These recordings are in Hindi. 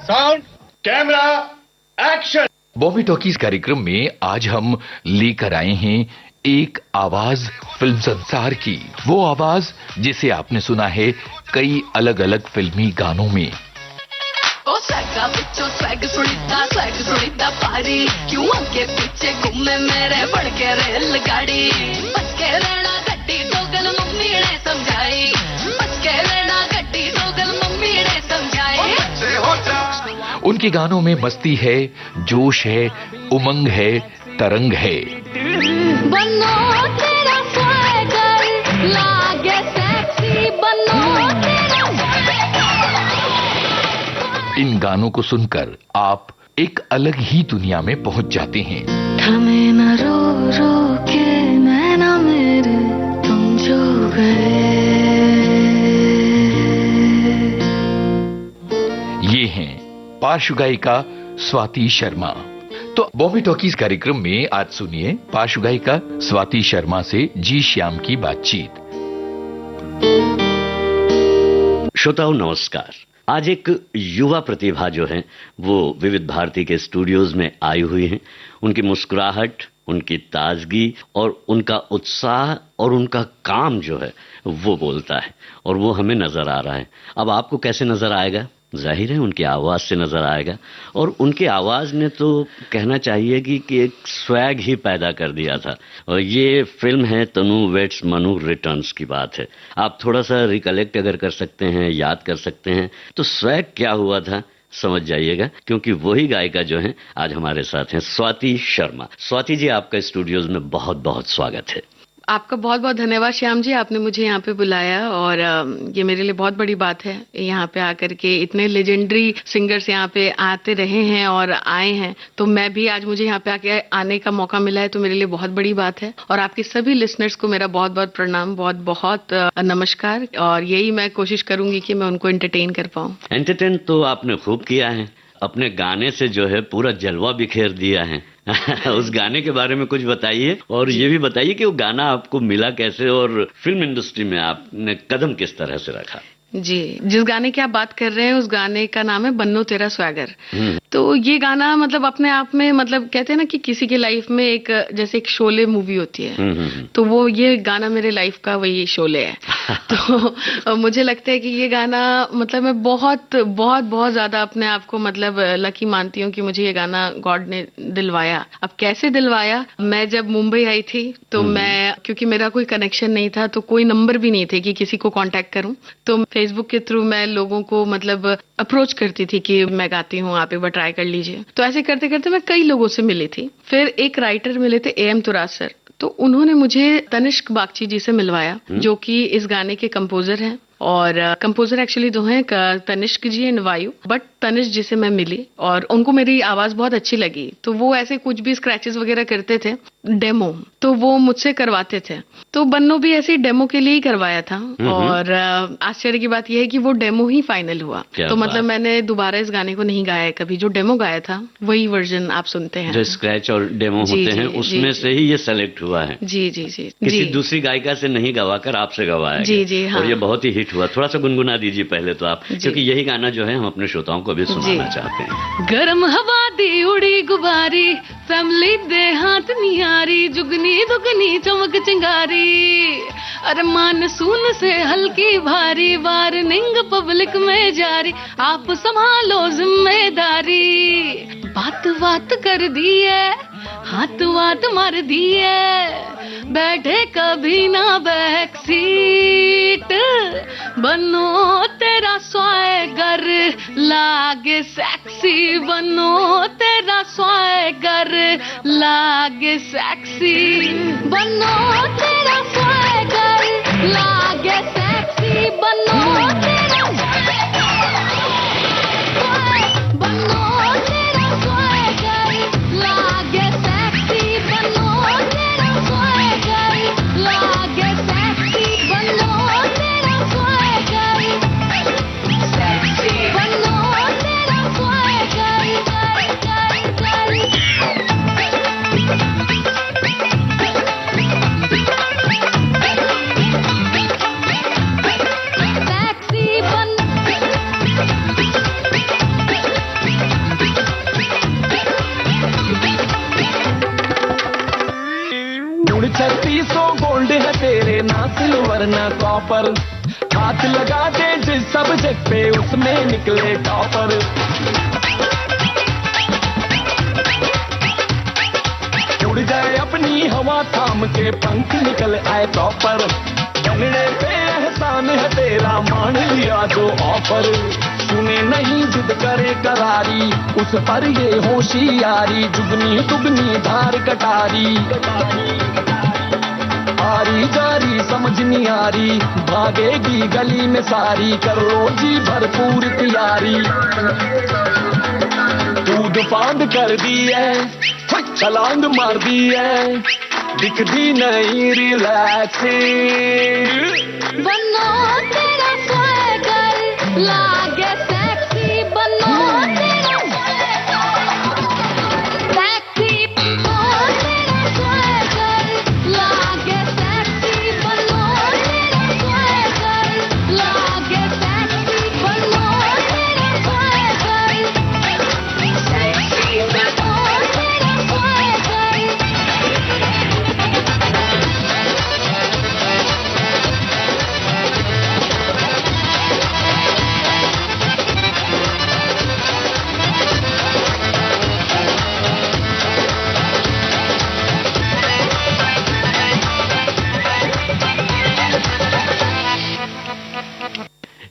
Sound, camera, action. Bobby talkies कार्यक्रम में आज हम लेकर आए हैं एक आवाज फिल्म संसार की। वो आवाज जिसे आपने सुना है कई अलग अलग फिल्मी गानों में। ओ सैगा बिचो स्वैग सुनीता पारी क्यों आगे पीछे घूमे मेरे बढ़ के रेलगाड़ी। बच के रहना गड्डी टोगल मम्मी ने समझाई, बच के रहना गड्डी टोगल मम्मी ने समझाई। उनके गानों में मस्ती है, जोश है, उमंग है, तरंग है। बनो तेरा स्वैगर लागे सेक्सी, बनो तेरा इन गानों को सुनकर आप एक अलग ही दुनिया में पहुंच जाते हैं। थमे न रो रो के नैना मेरे तुम जो गए। ये हैं पार्श्व गायिका स्वाति शर्मा। तो बॉबी टॉकीज कार्यक्रम में आज सुनिए पार्श्व गायिका स्वाति शर्मा से जी श्याम की बातचीत। श्रोताओं नमस्कार। आज एक युवा प्रतिभा जो है वो विविध भारती के स्टूडियोज में आई हुई हैं। उनकी मुस्कुराहट, उनकी ताजगी और उनका उत्साह और उनका काम जो है वो बोलता है और वो हमें नजर आ रहा है। अब आपको कैसे नजर आएगा? जाहिर है उनकी आवाज से नजर आएगा। और उनकी आवाज ने तो कहना चाहिए कि एक स्वैग ही पैदा कर दिया था। और ये फिल्म है तनु वेट्स मनु रिटर्न्स की बात है। आप थोड़ा सा रिकलेक्ट अगर कर सकते हैं, याद कर सकते हैं तो स्वैग क्या हुआ था समझ जाइएगा, क्योंकि वही गायिका जो है आज हमारे साथ हैं, स्वाति शर्मा। स्वाति जी, आपका स्टूडियोज में बहुत बहुत स्वागत है। आपका बहुत बहुत धन्यवाद श्याम जी, आपने मुझे यहाँ पे बुलाया और ये मेरे लिए बहुत बड़ी बात है। यहाँ पे आकर के इतने लेजेंडरी सिंगर्स यहाँ पे आते रहे हैं और आए हैं, तो मैं भी आज मुझे यहाँ पे आके आने का मौका मिला है तो मेरे लिए बहुत बड़ी बात है। और आपके सभी लिसनर्स को मेरा बहुत बहुत प्रणाम, बहुत बहुत नमस्कार। और यही मैं कोशिश करूंगी कि मैं उनको एंटरटेन कर पाऊँ। एंटरटेन तो आपने खूब किया है, अपने गाने से जो है पूरा जलवा बिखेर दिया है। उस गाने के बारे में कुछ बताइए और ये भी बताइए कि वो गाना आपको मिला कैसे और फिल्म इंडस्ट्री में आपने कदम किस तरह से रखा। जी, जिस गाने की आप बात कर रहे हैं उस गाने का नाम है बन्नो तेरा स्वैगर। तो ये गाना मतलब अपने आप में मतलब कहते हैं ना कि किसी के लाइफ में एक जैसे एक शोले मूवी होती है, तो वो ये गाना मेरे लाइफ का वही शोले है। तो मुझे लगता है कि ये गाना मतलब मैं बहुत बहुत बहुत ज्यादा अपने आप को मतलब लकी मानती हूँ कि मुझे ये गाना गॉड ने दिलवाया। अब कैसे दिलवाया, मैं जब मुंबई आई थी तो मैं, क्योंकि मेरा कोई कनेक्शन नहीं था तो कोई नंबर भी नहीं थे कि किसी को कांटेक्ट करूं, तो फेसबुक के थ्रू मैं लोगों को मतलब अप्रोच करती थी कि मैं गाती हूँ, आप एक बार ट्राई कर लीजिए। तो ऐसे करते करते मैं कई लोगों से मिली थी। फिर एक राइटर मिले थे AM तुराज सर, तो उन्होंने मुझे तनिष्क बागची जी से मिलवाया जो कि इस गाने के कंपोजर हैं। और कंपोजर एक्चुअली दो हैं, तनिष्क जी एंड वायु, बट तनिष्क जी से मैं मिली और उनको मेरी आवाज बहुत अच्छी लगी। तो वो ऐसे कुछ भी स्क्रैचेस वगैरह करते थे डेमो, तो वो मुझसे करवाते थे। तो बन्नो भी ऐसे डेमो के लिए ही करवाया था। और आश्चर्य की बात यह है कि वो डेमो ही फाइनल हुआ। तो मतलब मैंने दोबारा इस गाने को नहीं गाया है कभी। जो डेमो गाया था वही वर्जन आप सुनते हैं। जो स्क्रैच और डेमो होते हैं उसमें से ही ये सेलेक्ट हुआ है। जी जी जी, किसी दूसरी गायिका से नहीं गवाकर आपसे गवाया जी जी, हाँ। और ये बहुत ही हिट हुआ। थोड़ा सा गुनगुना दीजिए पहले तो आप, क्योंकि यही गाना जो है हम अपने श्रोताओं को भी सुनाना चाहते हैं। गरम हवा दी उड़ी गुबारी, फैमिली दे हाथ निहारी, जुगनी दुगनी चमक चिंगारी, अरे मानसून से हल्की भारी, वार्निंग पब्लिक में जारी, आप संभालो जिम्मेदारी। बात बात कर दी है, हाथ वात मार दी है, बैठे कभी ना बैक सीट, बनो तेरा स्वैगर लागे सेक्सी, बनो तेरा स्वैगर लागे सेक्सी, बनो तेरा स्वैगर लागे सेक्सी, बनो तेरा बनो तेरा स्वैगर लागे सेक्सी, बनो तेरा स्वैगर लागे सेक्सी, बनो तेरा स्वैगर सेक्सी, बनो तेरा स्वैगर। सेक्सी करना प्रॉपर, हाथ लगा दे जिस सब्जेक्ट पे उसमें निकले टॉपर। उड़ जाए अपनी हवा थाम के पंख निकल आए प्रॉपर, बनने पे एहसान है तेरा मान लिया जो ऑफर। सुने नहीं जिद करे करारी उस पर ये होशियारी, जुगनी दुगनी धार कटारी, आरी जारी समझ नहीं आ रही, भागेगी गली में सारी, कर लो जी भरपूर तैयारी। दूध फांद कर दी है, छलांग मार दी है, दिखती नहीं रिलैक्सिंग। बनो तेरा स्वैगर लागे सेक्सी, बनो तेरा सेक्सी, बनो तेरा स्वैगर लागे सेक्सी, बनो तेरा स्वैगर लागे सेक्सी, बनो तेरा स्वैगर सेक्सी, बनो तेरा स्वैगर।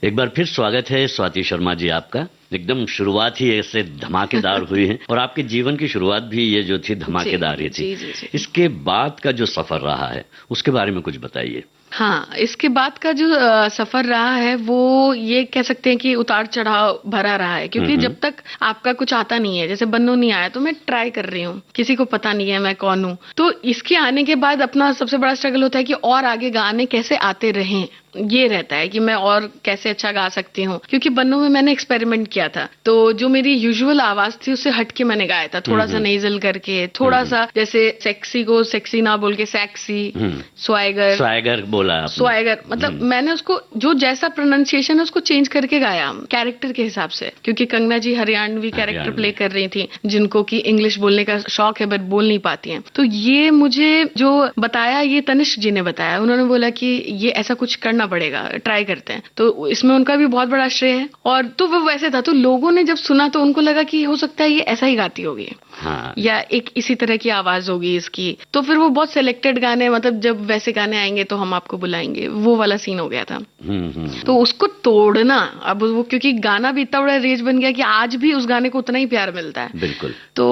एक बार फिर स्वागत है स्वाति शर्मा जी आपका। एकदम शुरुआत ही ऐसे धमाकेदार हुई है और आपके जीवन की शुरुआत भी ये जो थी धमाकेदार ही थी। जी। इसके बाद का जो सफर रहा है उसके बारे में कुछ बताइए। हाँ, इसके बाद का जो सफर रहा है वो ये कह सकते हैं कि उतार चढ़ाव भरा रहा है, क्योंकि जब तक आपका कुछ आता नहीं है, जैसे बन्नो नहीं आया तो मैं ट्राई कर रही हूँ, किसी को पता नहीं है मैं कौन हूँ। तो इसके आने के बाद अपना सबसे बड़ा स्ट्रगल होता है कि और आगे गाने कैसे आते रहें, ये रहता है कि मैं और कैसे अच्छा गा सकती हूँ। क्योंकि बन्नो में मैंने एक्सपेरिमेंट किया था, तो जो मेरी यूजुअल आवाज थी उससे हटके मैंने गाया था, थोड़ा सा नेजल करके, थोड़ा सा जैसे सेक्सी को सेक्सी ना बोल के सैक्सी, स्वैगर, स्वैगर बोला आपने। स्वैगर मतलब मैंने उसको जो जैसा प्रोनाउंसिएशन है उसको चेंज करके गाया कैरेक्टर के हिसाब से, क्योंकि कंगना जी हरियाणवी कैरेक्टर प्ले कर रही थी, जिनको कि इंग्लिश बोलने का शौक है बट बोल नहीं पाती हैं। तो ये मुझे जो बताया, ये तनिष्क जी ने बताया, उन्होंने बोला कि ये ऐसा कुछ करना पड़ेगा, ट्राई करते हैं। तो इसमें उनका भी बहुत बड़ा श्रेय है। और तो वो वैसे था, तो लोगों ने जब सुना तो उनको लगा कि हो सकता है ये ऐसा ही गाती होगी, हाँ। या एक इसी तरह की आवाज होगी इसकी। तो फिर वो बहुत सिलेक्टेड गाने, मतलब जब वैसे गाने आएंगे तो हम आपको बुलाएंगे, वो वाला सीन हो गया था। तो उसको तोड़ना, अब वो क्योंकि गाना भी इतना बड़ा रेज बन गया कि आज भी उस गाने को उतना ही प्यार मिलता है। बिल्कुल। तो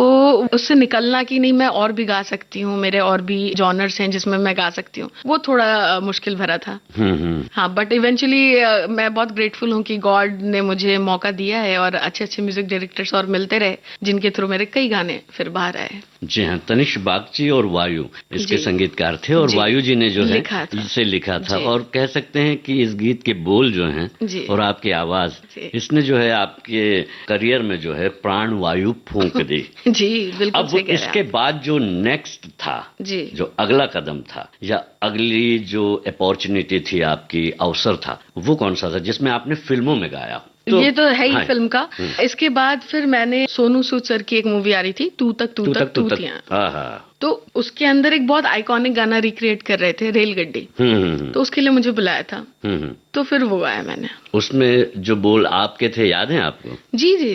उससे निकलना कि नहीं मैं और भी गा सकती हूँ, मेरे और भी जॉनर्स हैं जिसमें मैं गा सकती हूँ, वो थोड़ा मुश्किल भरा था। हाँ, बट इवेंचुअली मैं बहुत ग्रेटफुल हूँ कि गॉड ने मुझे मौका दिया है और अच्छे अच्छे म्यूजिक डायरेक्टर्स और मिलते रहे, जिनके थ्रू मेरे कई गाने फिर बाहर आए। जी हाँ, तनिष्क बागची और वायु इसके संगीतकार थे, और वायु जी ने जो है इसे लिखा था। और कह सकते हैं कि इस गीत के बोल जो हैं और आपकी आवाज, इसने जो है आपके करियर में जो है प्राण वायु फूंक दी। जी बिल्कुल। अब इसके बाद जो नेक्स्ट था, जो अगला कदम था या अगली जो अपॉर्चुनिटी थी, आपकी अवसर था, वो कौन सा था जिसमें आपने फिल्मों में गाया? तो ये तो है ही फिल्म का। इसके बाद फिर मैंने सोनू सूद सर की एक मूवी आ रही थी, तू तक तूतियां, तो उसके अंदर एक बहुत आइकॉनिक गाना रिक्रिएट कर रहे थे, रेलगड्डी। तो उसके लिए मुझे बुलाया था, तो फिर वो गाया मैंने। उसमें जो बोल आपके थे याद हैं आपको? जी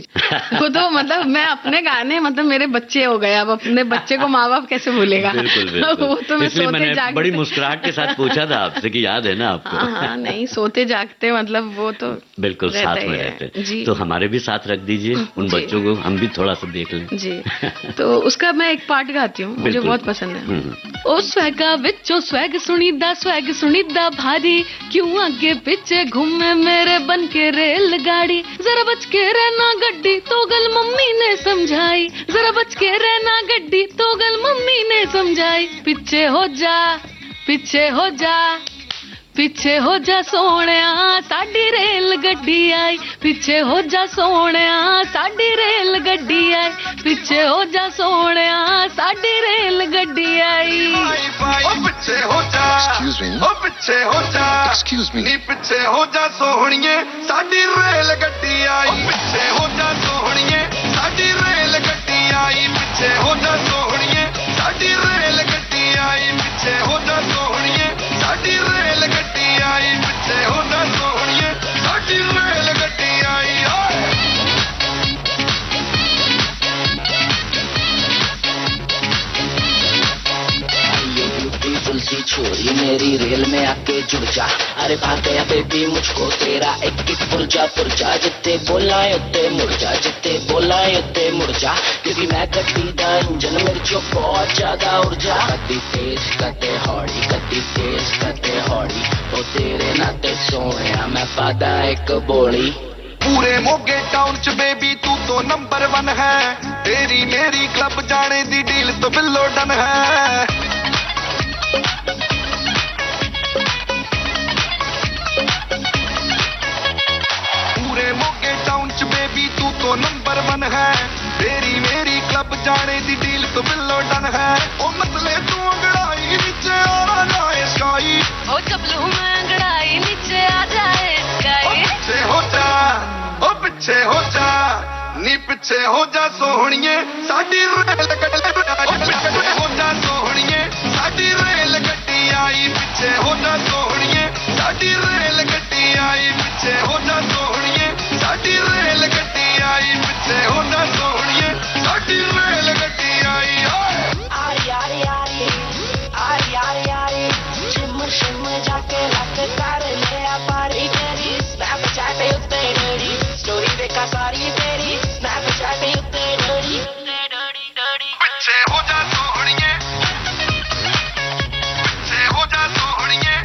वो तो मतलब मैं अपने गाने, मतलब मेरे बच्चे हो गए, अब अपने बच्चे को माँ बाप कैसे भूलेगा। बिल्कुल। वो तो मैं इसलिए सोते मैंने जागते बड़ी मुस्कुराहट के साथ पूछा था आपसे कि याद है ना आपको? हाँ, नहीं सोते जागते, मतलब वो तो बिल्कुल साथ में रहते। तो हमारे भी साथ रख दीजिए उन बच्चों को, हम भी थोड़ा सा देख लें। जी, तो उसका मैं एक पार्ट गाती हूँ, मुझे बहुत पसंद है। ओ स्वैगा विचो स्वैग सुनीदा भारी, क्यों आगे पीछे घूमे मेरे बन के रेलगाड़ी, जरा बच के रहना गड्डी तो गल मम्मी ने समझाई, जरा बच के रहना गड्डी तो गल मम्मी ने समझाई, पीछे हो जा पीछे हो जा पीछे हो जा सोहणिया साडी रेल गड्डी आई, पीछे हो जा सोहणिया साडी रेल गड्डी आई, पीछे हो जा सोहणिया साडी रेल गड्डी आई। पीछे हो जा, पीछे हो जा, नी पीछे हो जा सोहणिए साडी रेल गड्डी आई, पीछे हो जा सोहणिए साडी रेल गड्डी आई, पीछे हो जा सोहणिए साडी रेल गड्डी आई, पीछे हो जा सोहणिए साडी रेल गड्डी मेरी रेल में आके जुड़ जा। अरे भाग गया बेबी मुझको तेरा एक एक पुरजा जितने बोला है उतने मुड़ जा, जितने बोला है उतने मुड़ जा, क्योंकि मैं कट्टी दा इंजन मेरे चो बहुत ज्यादा ऊर्जा। कट्टी तेज कटे हौड़ी, कट्टी तेज कटे हौड़ी, तो तेरे नाते सोने मैं पादा एक बोली। पूरे मोगे टाउन च बेबी तू तो नंबर 1 है, तेरी मेरी क्लब जाने दी डील तो बिल्लो डन है। पूरे मोगे टाउन च बेबी तू तो नंबर 1 है, तेरी मेरी क्लब जाने दी डील तो बिल्लो डन है। ओ मतले तू अंगड़ाई नीचे आ जाए स्काई, ओ चपलू मैं अंगड़ाई नीचे आ जाए स्काई। पीछे हो जा, ओ पीछे हो जा, नी पीछे हो जा सोहणिए साडी रेल गड्डी हो जा सोहणिए साडी रेल गड्डी आई। पीछे हो जा सोहणिए साडी रेल गड्डी आई। पीछे हो जा सोहणिए साडी रेल गड्डी आई। पीछे हो जा सोहणिए साडी रेल गड्डी आई। आई आई आई आई आई आई, शिमर शिमर जाके रात कर ले आ पारी तेरी, स्नैपचैट उत्ते डोरी, स्टोरी देखा सारी तेरी, स्नैपचैट उत्ते डोरी। पीछे हो जा सोहणिए, पीछे हो जा सोहणिए।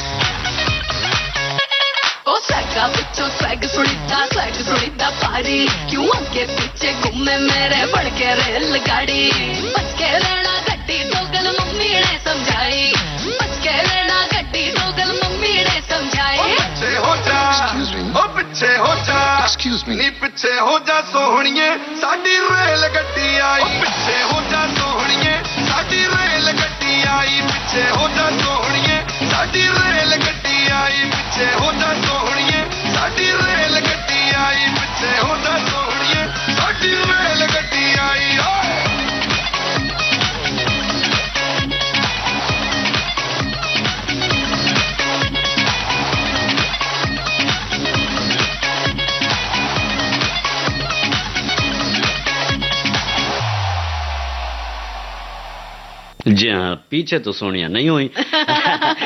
ओ स्वैगा बिचो स्वैग सुनीता पारी, क्यों आगे पीछे घूमे मेरे बढ़के रेलगाड़ी। बच के रहना गड्डी टोगल मम्मी ने समझाई, बच के रहना गड्डी टोगल मम्मी ने समझाई। पीछे हो जा, ओ पीछे हो जा, नी पीछे हो जा सोहणिए साडी रेल गड्डी आई। पीछे हो जा सोहणिए साडी रेल गड्डी आई। पीछे हो जा सोहणिए साडी रेल गड्डी आई। पीछे हो जा सोहणिए साडी रेल गड्डी आई। पीछे हो जा सोहणिए साडी रेल गड्डी आई। जी हाँ, पीछे तो सोनिया नहीं हुई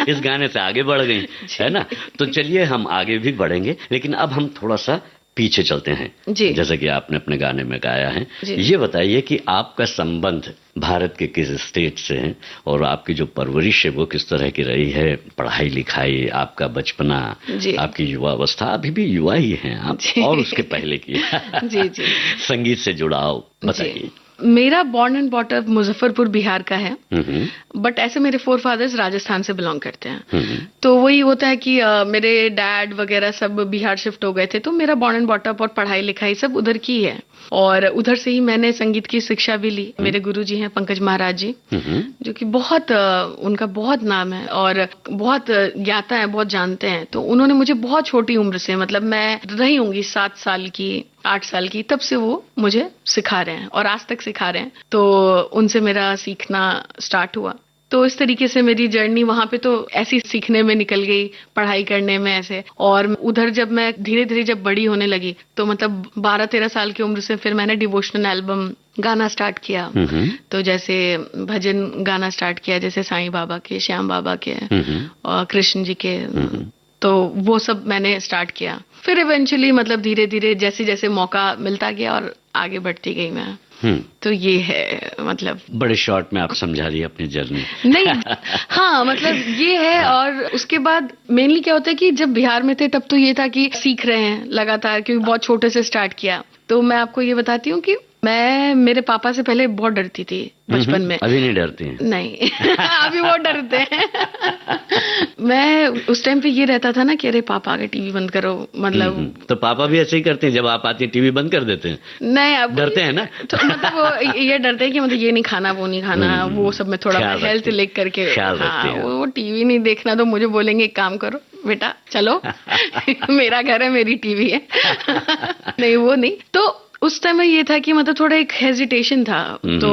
इस गाने से आगे बढ़ गई, है ना। तो चलिए हम आगे भी बढ़ेंगे, लेकिन अब हम थोड़ा सा पीछे चलते हैं। जी। जैसा कि आपने अपने गाने में गाया है, ये बताइए कि आपका संबंध भारत के किस स्टेट से है और आपकी जो परवरिश है वो किस तरह की रही है, पढ़ाई लिखाई, आपका बचपना, आपकी युवावस्था, अभी भी युवा ही हैं आप, और उसके पहले की जी जी संगीत से जुड़ाव बताइए। मेरा born and bought up Muzaffarpur Bihar का है, बट ऐसे मेरे 4 फादर्स राजस्थान से बिलोंग करते हैं। तो वही होता है कि मेरे डैड वगैरह सब बिहार शिफ्ट हो गए थे, तो मेरा बॉर्न एंड बॉट अप और पढ़ाई लिखाई सब उधर की है, और उधर से ही मैंने संगीत की शिक्षा भी ली। मेरे गुरुजी हैं पंकज महाराज जी, जो कि बहुत उनका बहुत नाम है और बहुत ज्ञाता है, बहुत जानते हैं। तो उन्होंने मुझे बहुत छोटी उम्र से, मतलब मैं रही होंगी 7 साल की 8 साल की, तब से वो मुझे सिखा रहे हैं और आज तक सिखा रहे हैं। तो उनसे मेरा सीखना स्टार्ट हुआ। तो इस तरीके से मेरी जर्नी वहां पे तो ऐसी सीखने में निकल गई, पढ़ाई करने में ऐसे। और उधर जब मैं धीरे धीरे जब बड़ी होने लगी, तो मतलब 12-13 साल की उम्र से फिर मैंने डिवोशनल एल्बम गाना स्टार्ट किया। तो जैसे भजन गाना स्टार्ट किया, जैसे साईं बाबा के, श्याम बाबा के और कृष्ण जी के, तो वो सब मैंने स्टार्ट किया। फिर इवेंचुअली मतलब धीरे धीरे जैसे जैसे मौका मिलता गया और आगे बढ़ती गई मैं। तो ये है, मतलब बड़े शॉर्ट में आप समझा रही है अपनी जर्नी। नहीं, हाँ मतलब ये है। और उसके बाद मेनली क्या होता है कि जब बिहार में थे तब तो ये था कि सीख रहे हैं लगातार, क्योंकि बहुत छोटे से स्टार्ट किया। तो मैं आपको ये बताती हूँ कि मैं मेरे पापा से पहले बहुत डरती थी बचपन में। अभी नहीं डरती हैं? नहीं अभी बहुत डरते हैं मैं उस टाइम पे ये रहता था ना कि अरे पापा आगे टीवी बंद करो, मतलब तो पापा भी ऐसे ही करते हैं, जब आप आती हैं टीवी बंद कर देते हैं? नहीं, अब डरते हैं ना। तो मतलब वो ये डरते हैं कि मतलब ये नहीं खाना, वो नहीं खाना, वो सब में थोड़ा हेल्थ लेकर करके, हाँ वो टीवी नहीं देखना। तो मुझे बोलेंगे एक काम करो बेटा, चलो मेरा घर है, मेरी टीवी है नहीं वो नहीं। तो उस टाइम में ये था कि मतलब थोड़ा एक हेजिटेशन था। तो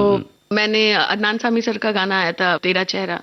मैंने अदनान सामी सर का गाना आया था तेरा चेहरा,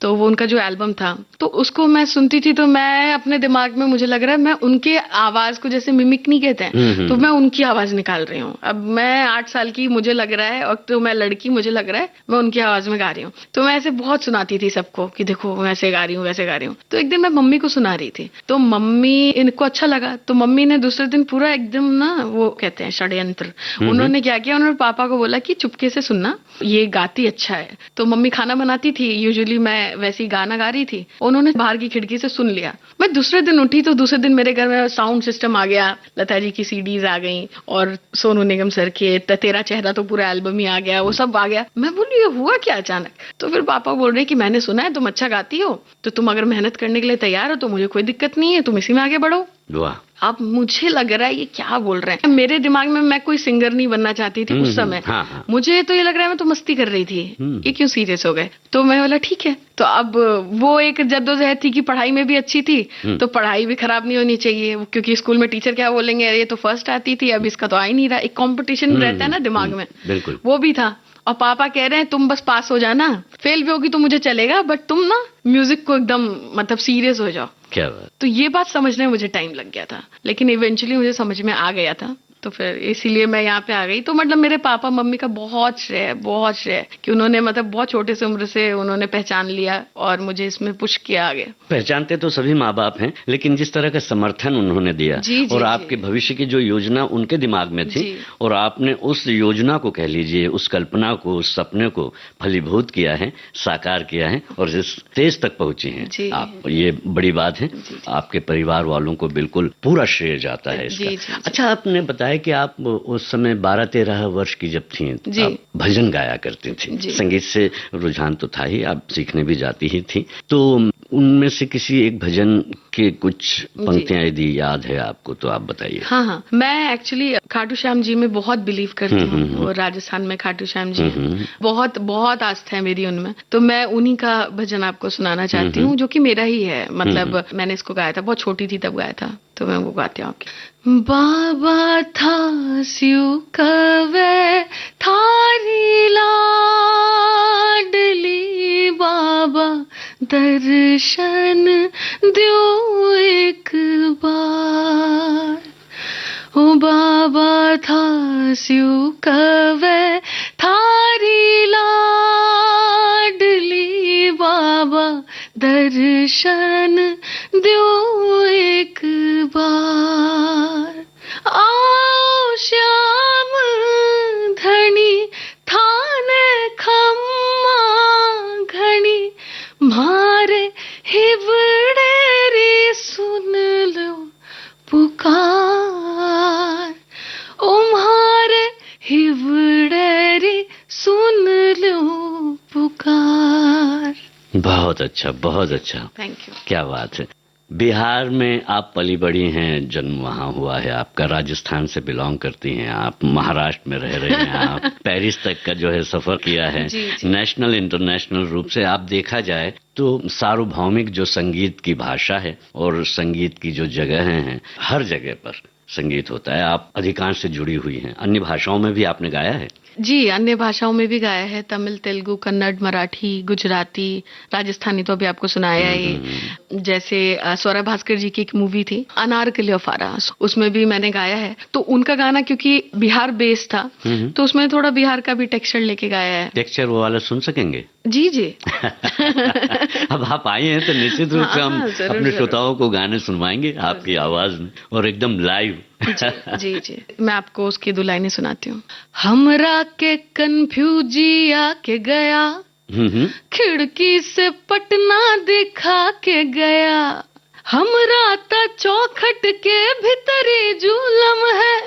तो वो उनका जो एल्बम था तो उसको मैं सुनती थी, तो मैं अपने दिमाग में मुझे लग रहा है मैं उनके आवाज को जैसे मिमिक नहीं कहते हैं, तो मैं उनकी आवाज निकाल रही हूँ। अब मैं 8 साल की मुझे लग रहा है, और तो मैं लड़की मुझे लग रहा है मैं उनकी आवाज में गा रही हूँ। तो मैं ऐसे बहुत सुनाती थी सबको कि देखो मैं ऐसे गा रही हूँ वैसे गा रही हूँ। तो एक दिन मैं मम्मी को सुना रही थी, तो मम्मी इनको अच्छा लगा, तो मम्मी ने दूसरे दिन पूरा एकदम ना वो कहते हैं षड्यंत्र, उन्होंने क्या किया, उन्होंने पापा को बोला कि चुपके से सुनना, ये गाती अच्छा है। तो मम्मी खाना बनाती थी, यूजुअली मैं वैसे ही गाना गा रही थी, उन्होंने बाहर की खिड़की से सुन लिया। मैं दूसरे दिन उठी तो दूसरे दिन मेरे घर में साउंड सिस्टम आ गया, लता जी की सीडीज आ गई और सोनू निगम सर के तेरा चेहरा तो पूरा एल्बम ही आ गया, वो सब आ गया। मैं बोली ये हुआ क्या अचानक? तो फिर पापा बोल रहे कि मैंने सुना है तुम अच्छा गाती हो, तो तुम अगर मेहनत करने के लिए तैयार हो तो मुझे कोई दिक्कत नहीं है, तुम इसी में आगे बढ़ो। वाह। अब मुझे लग रहा है ये क्या बोल रहे हैं, मेरे दिमाग में मैं कोई सिंगर नहीं बनना चाहती थी उस समय। हाँ। मुझे तो ये लग रहा है मैं तो मस्ती कर रही थी, ये क्यों सीरियस हो गए? तो मैं बोला ठीक है। तो अब वो एक जद्दोजहद थी कि पढ़ाई में भी अच्छी थी, तो पढ़ाई भी खराब नहीं होनी चाहिए, क्योंकि स्कूल में टीचर क्या बोलेंगे, ये तो फर्स्ट आती थी, अब इसका तो आ ही नहीं रहा। एक कंपटीशन रहता है ना दिमाग में, बिल्कुल वो भी था। और पापा कह रहे हैं तुम बस पास हो जाना, फेल भी होगी तो मुझे चलेगा, बट तुम ना म्यूजिक को एकदम मतलब सीरियस हो जाओ। क्या बात। तो ये बात समझने में मुझे टाइम लग गया था, लेकिन इवेंचुअली मुझे समझ में आ गया था, तो फिर इसीलिए मैं यहाँ पे आ गई। तो मतलब मेरे पापा मम्मी का बहुत श्रेय कि उन्होंने मतलब बहुत छोटे से उम्र से उन्होंने पहचान लिया और मुझे इसमें पुश किया आगे। पहचानते तो सभी माँ बाप हैं, लेकिन जिस तरह का समर्थन उन्होंने दिया और आपके भविष्य की जो योजना उनके दिमाग में थी और आपने उस योजना को कह लीजिए, उस कल्पना को, उस सपने को फलीभूत किया है, साकार किया है और जिस स्टेज तक पहुंची हैं आप, ये बड़ी बात है। आपके परिवार वालों को बिल्कुल पूरा श्रेय जाता है इसका। अच्छा, आपने बताया कि आप उस समय 12-13 वर्ष की जब थी, आप भजन गाया करती थी, संगीत से रुझान तो था ही, आप सीखने भी जाती ही थी, तो उनमें से किसी एक भजन के कुछ पंक्तियां यदि याद है आपको तो आप बताइए। हाँ, मैं एक्चुअली खाटू श्याम जी में बहुत बिलीव करती हूँ, राजस्थान में खाटू श्याम जी बहुत बहुत आस्था है मेरी उनमें, तो मैं उन्हीं का भजन आपको सुनाना चाहती हूँ, जो कि मेरा ही है। मतलब मैंने इसको गाया था, बहुत छोटी थी तब गाया था, तो मैं वो गाती हूँ आपकी। बाबा था स्यू कवे थारी लाडली, बाबा दर्शन दो एक बार, ओ बाबा था स्यू कवे थारी लाडली, बाबा दर्शन दो एक बार, आओ श्याम धनी थाने खम्मा घनी, मारे हिवड़े रे सुन लो पुकार, ओ मारे हिवड़े रे सुन लो पुकार। बहुत अच्छा, बहुत अच्छा, थैंक यू। क्या बात है। बिहार में आप पली बड़ी हैं, जन्म वहाँ हुआ है आपका, राजस्थान से बिलोंग करती हैं आप, महाराष्ट्र में रह रहे हैं आप, पेरिस तक का जो है सफर किया है, नेशनल इंटरनेशनल रूप से आप देखा जाए तो सार्वभौमिक जो संगीत की भाषा है और संगीत की जो जगह हैं, हर जगह पर संगीत होता है। आप अधिकांश से जुड़ी हुई हैं, अन्य भाषाओं में भी आपने गाया है? जी, अन्य भाषाओं में भी गाया है, तमिल, तेलुगु, कन्नड़, मराठी, गुजराती, राजस्थानी तो अभी आपको सुनाया ही। जैसे स्वरा भास्कर जी की एक मूवी थी अनारकली और फारा, उसमें भी मैंने गाया है। तो उनका गाना क्योंकि बिहार बेस्ड था, तो उसमें थोड़ा बिहार का भी टेक्सचर लेके गाया है। टेक्सचर वो वाला सुन सकेंगे? जी जी। अब आप आए हैं तो निश्चित रूप से हम अपने श्रोताओं को गाने सुनवाएंगे आपकी आवाज में और एकदम लाइव। जी जी, मैं आपको उसकी 2 लाइनें सुनाती हूँ। हमरा के कन्फ्यूजिया के गया, खिड़की से पटना दिखा के गया, हमरा ता चौखट के भीतरी जुलम है,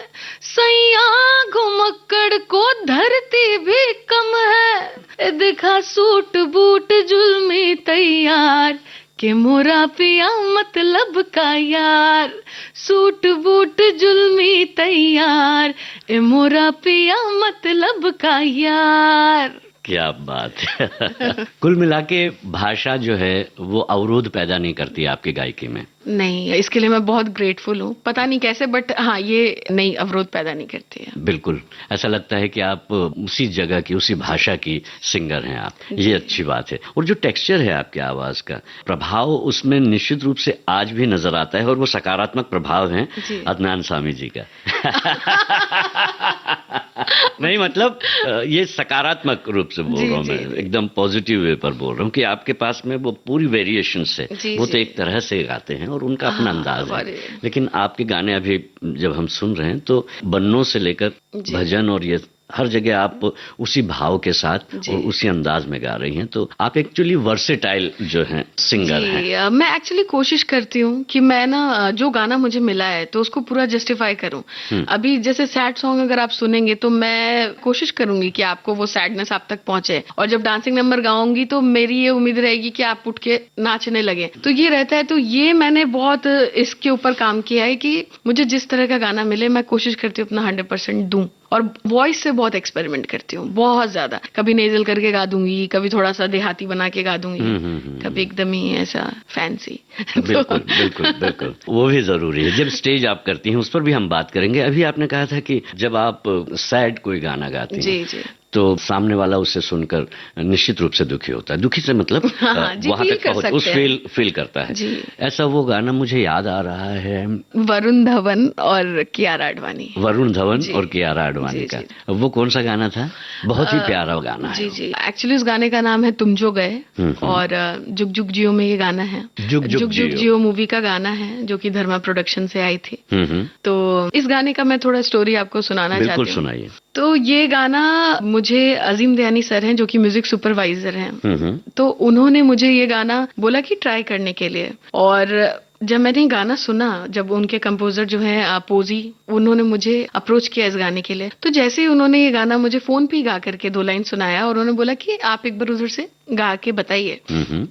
सैया घुमक्कड़ को धरती भी कम है, दिखा सूट बूट जुल्मी तैयार, के मोरा पिया मतलब का यार, सूट बूट जुल्मी तैयार, ए मोरा पिया मतलब का यार। क्या बात है। कुल मिला के भाषा जो है वो अवरोध पैदा नहीं करती आपकी गायकी में? नहीं, इसके लिए मैं बहुत ग्रेटफुल हूँ, पता नहीं कैसे, बट हाँ, ये नहीं, अवरोध पैदा नहीं करती है। बिल्कुल, ऐसा लगता है कि आप उसी जगह की, उसी भाषा की सिंगर हैं आप, ये अच्छी बात है। और जो टेक्सचर है आपकी आवाज का, प्रभाव उसमें निश्चित रूप से आज भी नजर आता है, और वो सकारात्मक प्रभाव है अदनान सामी जी का। नहीं, मतलब ये सकारात्मक रूप से बोल रहा हूँ मैं, एकदम पॉजिटिव वे पर बोल रहा हूँ कि आपके पास में वो पूरी वेरिएशंस है, वो तो एक तरह से गाते हैं और उनका अपना अंदाज है। लेकिन आपके गाने अभी जब हम सुन रहे हैं तो बन्नों से लेकर भजन और ये हर जगह आप उसी भाव के साथ और उसी अंदाज में गा रही हैं, तो आप एक्चुअली वर्सेटाइल जो हैं सिंगर हैं। मैं एक्चुअली कोशिश करती हूँ कि मैं ना जो गाना मुझे मिला है तो उसको पूरा जस्टिफाई करूँ। अभी जैसे सैड सॉन्ग अगर आप सुनेंगे तो मैं कोशिश करूंगी कि आपको वो सैडनेस आप तक पहुंचे, और जब डांसिंग नंबर गाऊंगी तो मेरी ये उम्मीद रहेगी कि आप उठ के नाचने लगे, तो ये रहता है। तो ये मैंने बहुत इसके ऊपर काम किया है कि मुझे जिस तरह का गाना मिले मैं कोशिश करती हूँ अपना 100% दूं, और वॉइस से बहुत एक्सपेरिमेंट करती हूँ, बहुत ज्यादा। कभी नेजल करके गा दूंगी, कभी थोड़ा सा देहाती बना के गा दूंगी, कभी एकदम ही ऐसा फैंसी। बिल्कुल बिल्कुल बिल्कुल, वो भी जरूरी है। जब स्टेज आप करती हैं उस पर भी हम बात करेंगे। अभी आपने कहा था कि जब आप सैड कोई गाना गाती हैं जी तो सामने वाला उसे सुनकर निश्चित रूप से दुखी होता है। दुखी से मतलब वहां तक पहुंच, उस फील करता है। ऐसा वो गाना मुझे याद आ रहा है, वरुण धवन और कियारा आडवाणी। वरुण धवन और कियारा आडवाणी का वो कौन सा गाना था? बहुत ही प्यारा गाना है। जी, एक्चुअली उस गाने का नाम है तुम जो गए, और जुग जुग जियो में ये गाना है। जुग जुग जियो मूवी का गाना है जो कि धर्मा प्रोडक्शन से आई थी। तो इस गाने का मैं थोड़ा स्टोरी आपको सुनाना चाहती हूँ। बिल्कुल सुनाइए। तो ये गाना मुझे अजीम दयानी सर हैं जो कि म्यूजिक सुपरवाइजर हैं, तो उन्होंने मुझे ये गाना बोला कि ट्राई करने के लिए, और जब मैंने गाना सुना, जब उनके कंपोजर जो हैं पोजी, उन्होंने मुझे अप्रोच किया इस गाने के लिए, तो जैसे ही उन्होंने ये गाना मुझे फोन पे गा करके 2 लाइन सुनाया और उन्होंने बोला कि आप एक बार उधर से गा के बताइए,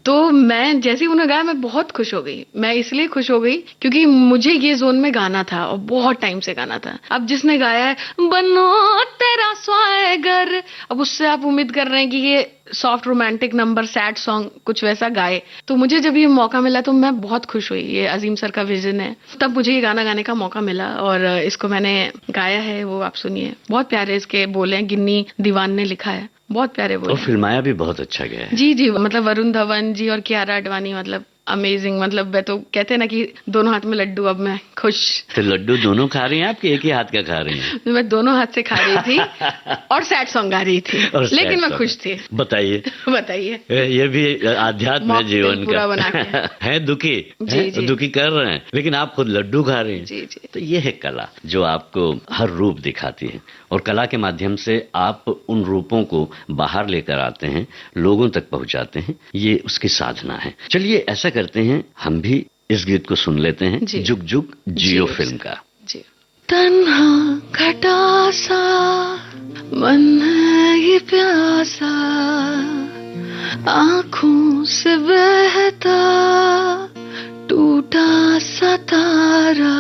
तो मैं जैसे ही उन्होंने गाया मैं बहुत खुश हो गई। मैं इसलिए खुश हो गई क्योंकि मुझे ये जोन में गाना था और बहुत टाइम से गाना था। अब जिसने गाया है बनो तेरा स्वागर, अब उससे आप उम्मीद कर रहे हैं कि ये soft romantic number, sad song कुछ वैसा गाए, तो मुझे जब ये मौका मिला तो मैं बहुत खुश हुई। ये अजीम सर का विजन है, तब मुझे ये गाना गाने का मौका मिला और इसको मैंने गाया है। वो आप सुनिए, बहुत प्यारे इसके बोले हैं, गिन्नी दीवान ने लिखा है, बहुत प्यारे बोले। और फिल्माया भी बहुत अच्छा गया है। जी, मतलब वरुण धवन जी और कियारा आडवाणी, मतलब अमेजिंग। मतलब मैं तो कहते हैं ना कि दोनों हाथ में लड्डू, अब मैं खुश। तो लड्डू दोनों खा रही हैं आप कि एक ही हाथ का खा रही हैं? मैं दोनों हाथ से खा रही थी और सैड सॉन्ग गा रही थी, लेकिन मैं खुश थी। बताइए बताइए। ये भी आध्यात्म है जीवन का। बना के है दुखी, जी। दुखी कर रहे हैं लेकिन आप खुद लड्डू खा रहे हैं। जी। तो ये है कला जो आपको हर रूप दिखाती है, और कला के माध्यम से आप उन रूपों को बाहर लेकर आते हैं, लोगों तक पहुंचाते हैं। ये उसकी साधना है। चलिए ऐसा करते हैं, हम भी इस गीत को सुन लेते हैं, जुग जुग जियो फिल्म का। जी। तन्हा घटा सा मन है ये प्यासा, आँखों से बहता टूटा सा तारा,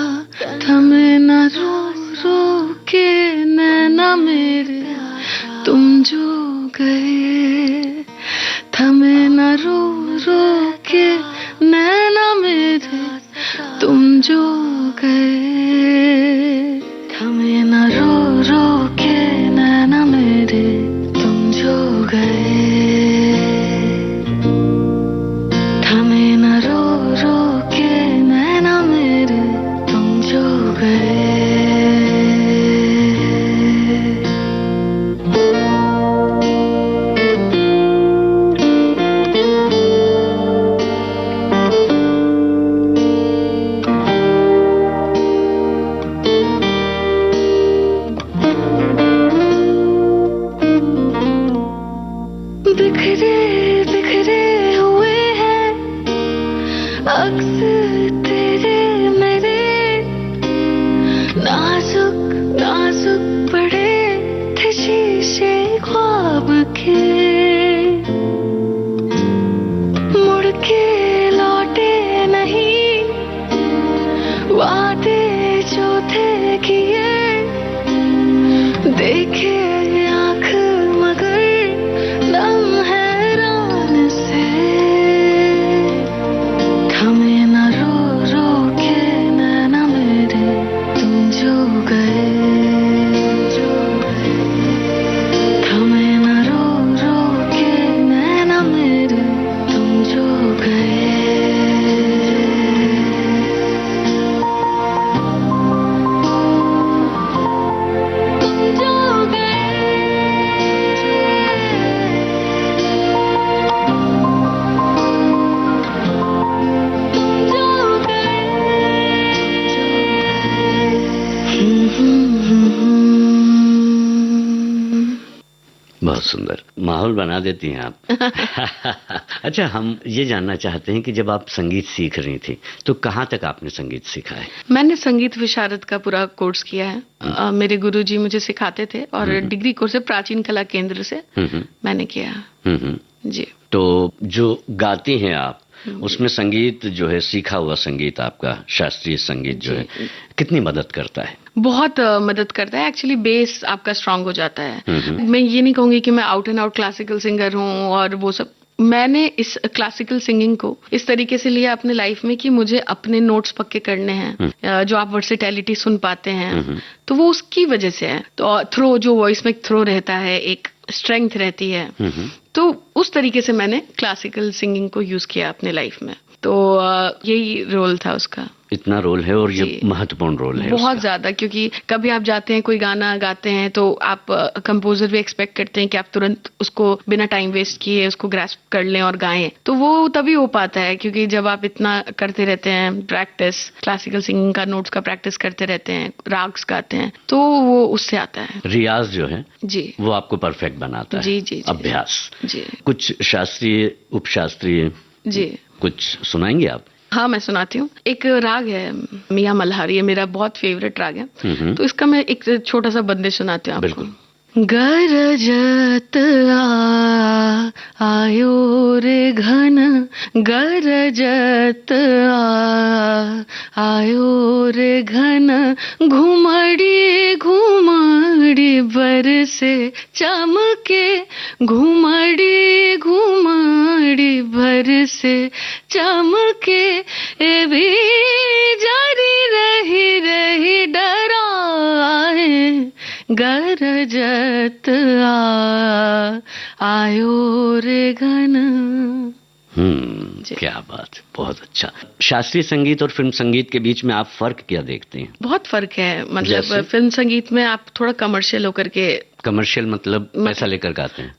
थमे न रो रो के नैना मेरे तुम जो गए, थमे न रो रो के नैना मेरे तुम जो गए, थमे न रो रो के नैना मेरे तुम जो गए, थमे न रो रो के नैना मेरे तुम जो गए। बहुत सुंदर माहौल बना देती हैं आप। अच्छा, हम ये जानना चाहते हैं कि जब आप संगीत सीख रही थी तो कहाँ तक आपने संगीत सीखा है? मैंने संगीत विशारद का पूरा कोर्स किया है। मेरे गुरुजी मुझे सिखाते थे और डिग्री कोर्स है प्राचीन कला केंद्र से मैंने किया। जी। तो जो गाती हैं आप उसमें संगीत जो है, सीखा हुआ संगीत आपका, शास्त्रीय संगीत जो है, कितनी मदद करता है? बहुत मदद करता है। एक्चुअली बेस आपका स्ट्रांग हो जाता है। मैं ये नहीं कहूंगी कि मैं out and out classical singer हूँ और वो सब। मैंने इस क्लासिकल सिंगिंग को इस तरीके से लिया अपने लाइफ में कि मुझे अपने नोट्स पक्के करने हैं, जो आप वर्सेटैलिटी सुन पाते हैं तो वो उसकी वजह से है। तो थ्रो, जो वॉइस में थ्रो रहता है, एक स्ट्रेंथ रहती है, तो उस तरीके से मैंने क्लासिकल सिंगिंग को यूज किया अपने लाइफ में। तो यही रोल था उसका। इतना रोल है और ये महत्वपूर्ण रोल है बहुत ज्यादा, क्योंकि कभी आप जाते हैं कोई गाना गाते हैं तो आप कंपोजर भी एक्सपेक्ट करते हैं कि आप तुरंत उसको बिना टाइम वेस्ट किए उसको ग्रैस्प कर लें और गाएं। तो वो तभी हो पाता है क्योंकि जब आप इतना करते रहते हैं प्रैक्टिस, क्लासिकल सिंगिंग का नोट्स का प्रैक्टिस करते रहते हैं, राग्स गाते हैं, तो वो उससे आता है। रियाज जो है जी, वो आपको परफेक्ट बनाता है। जी जी, अभ्यास। जी। कुछ शास्त्रीय, उपशास्त्रीय जी कुछ सुनाएंगे आप? हाँ, मैं सुनाती हूँ। एक राग है मियां मल्हार, ये मेरा बहुत फेवरेट राग है। तो इसका मैं एक छोटा सा बंदिश सुनाती हूँ आपको। बिल्कुल। गरजत आयो रे घन, गरजत आयो रे घन, घुमड़ी घुमड़ी बरसे चमके, घुमड़ी घुमड़ी बरसे चमके, ए भी जारी रही रही डराए, गरजत आयो रे घन। क्या बात है, बहुत अच्छा। शास्त्रीय संगीत और फिल्म संगीत के बीच में आप फर्क क्या देखते हैं? बहुत फर्क है। मतलब फिल्म संगीत में आप थोड़ा कमर्शियल होकर के। कमर्शियल मतलब पैसा लेकर गाते हैं?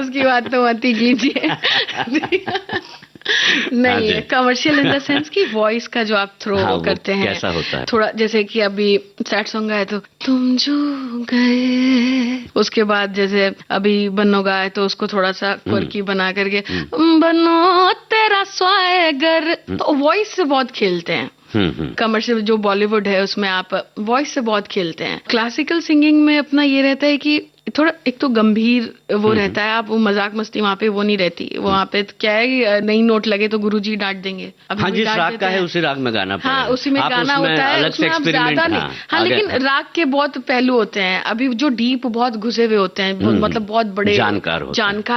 उसकी बात तो मत ही कीजिए। नहीं, कमर्शियल इन द सेंस की वॉइस का जो आप थ्रो करते हैं, कैसा होता है? थोड़ा जैसे कि अभी सैड सॉन्ग गाए तो तुम जो गए, उसके बाद जैसे अभी बन्नो गाए तो उसको थोड़ा सा क्वर्की बना करके बन्नो तेरा स्वागर, तो वॉइस से बहुत खेलते हैं। कमर्शियल जो बॉलीवुड है उसमें आप वॉइस से बहुत खेलते हैं। क्लासिकल सिंगिंग में अपना ये रहता है कि थोड़ा एक तो गंभीर वो रहता है, आप वो मजाक मस्ती वहाँ पे वो नहीं रहती। वहाँ पे क्या है, नई नोट लगे तो गुरुजी डांट देंगे। हाँ, जिस राग का है उसी राग में गाना पड़ेगा। हाँ, उसी में गाना होता है, उसमें आप ज्यादा नहीं। हाँ, लेकिन राग के बहुत पहलू होते हैं। अभी जो डीप बहुत घुसे हुए होते हैं, मतलब बहुत बड़े जानकार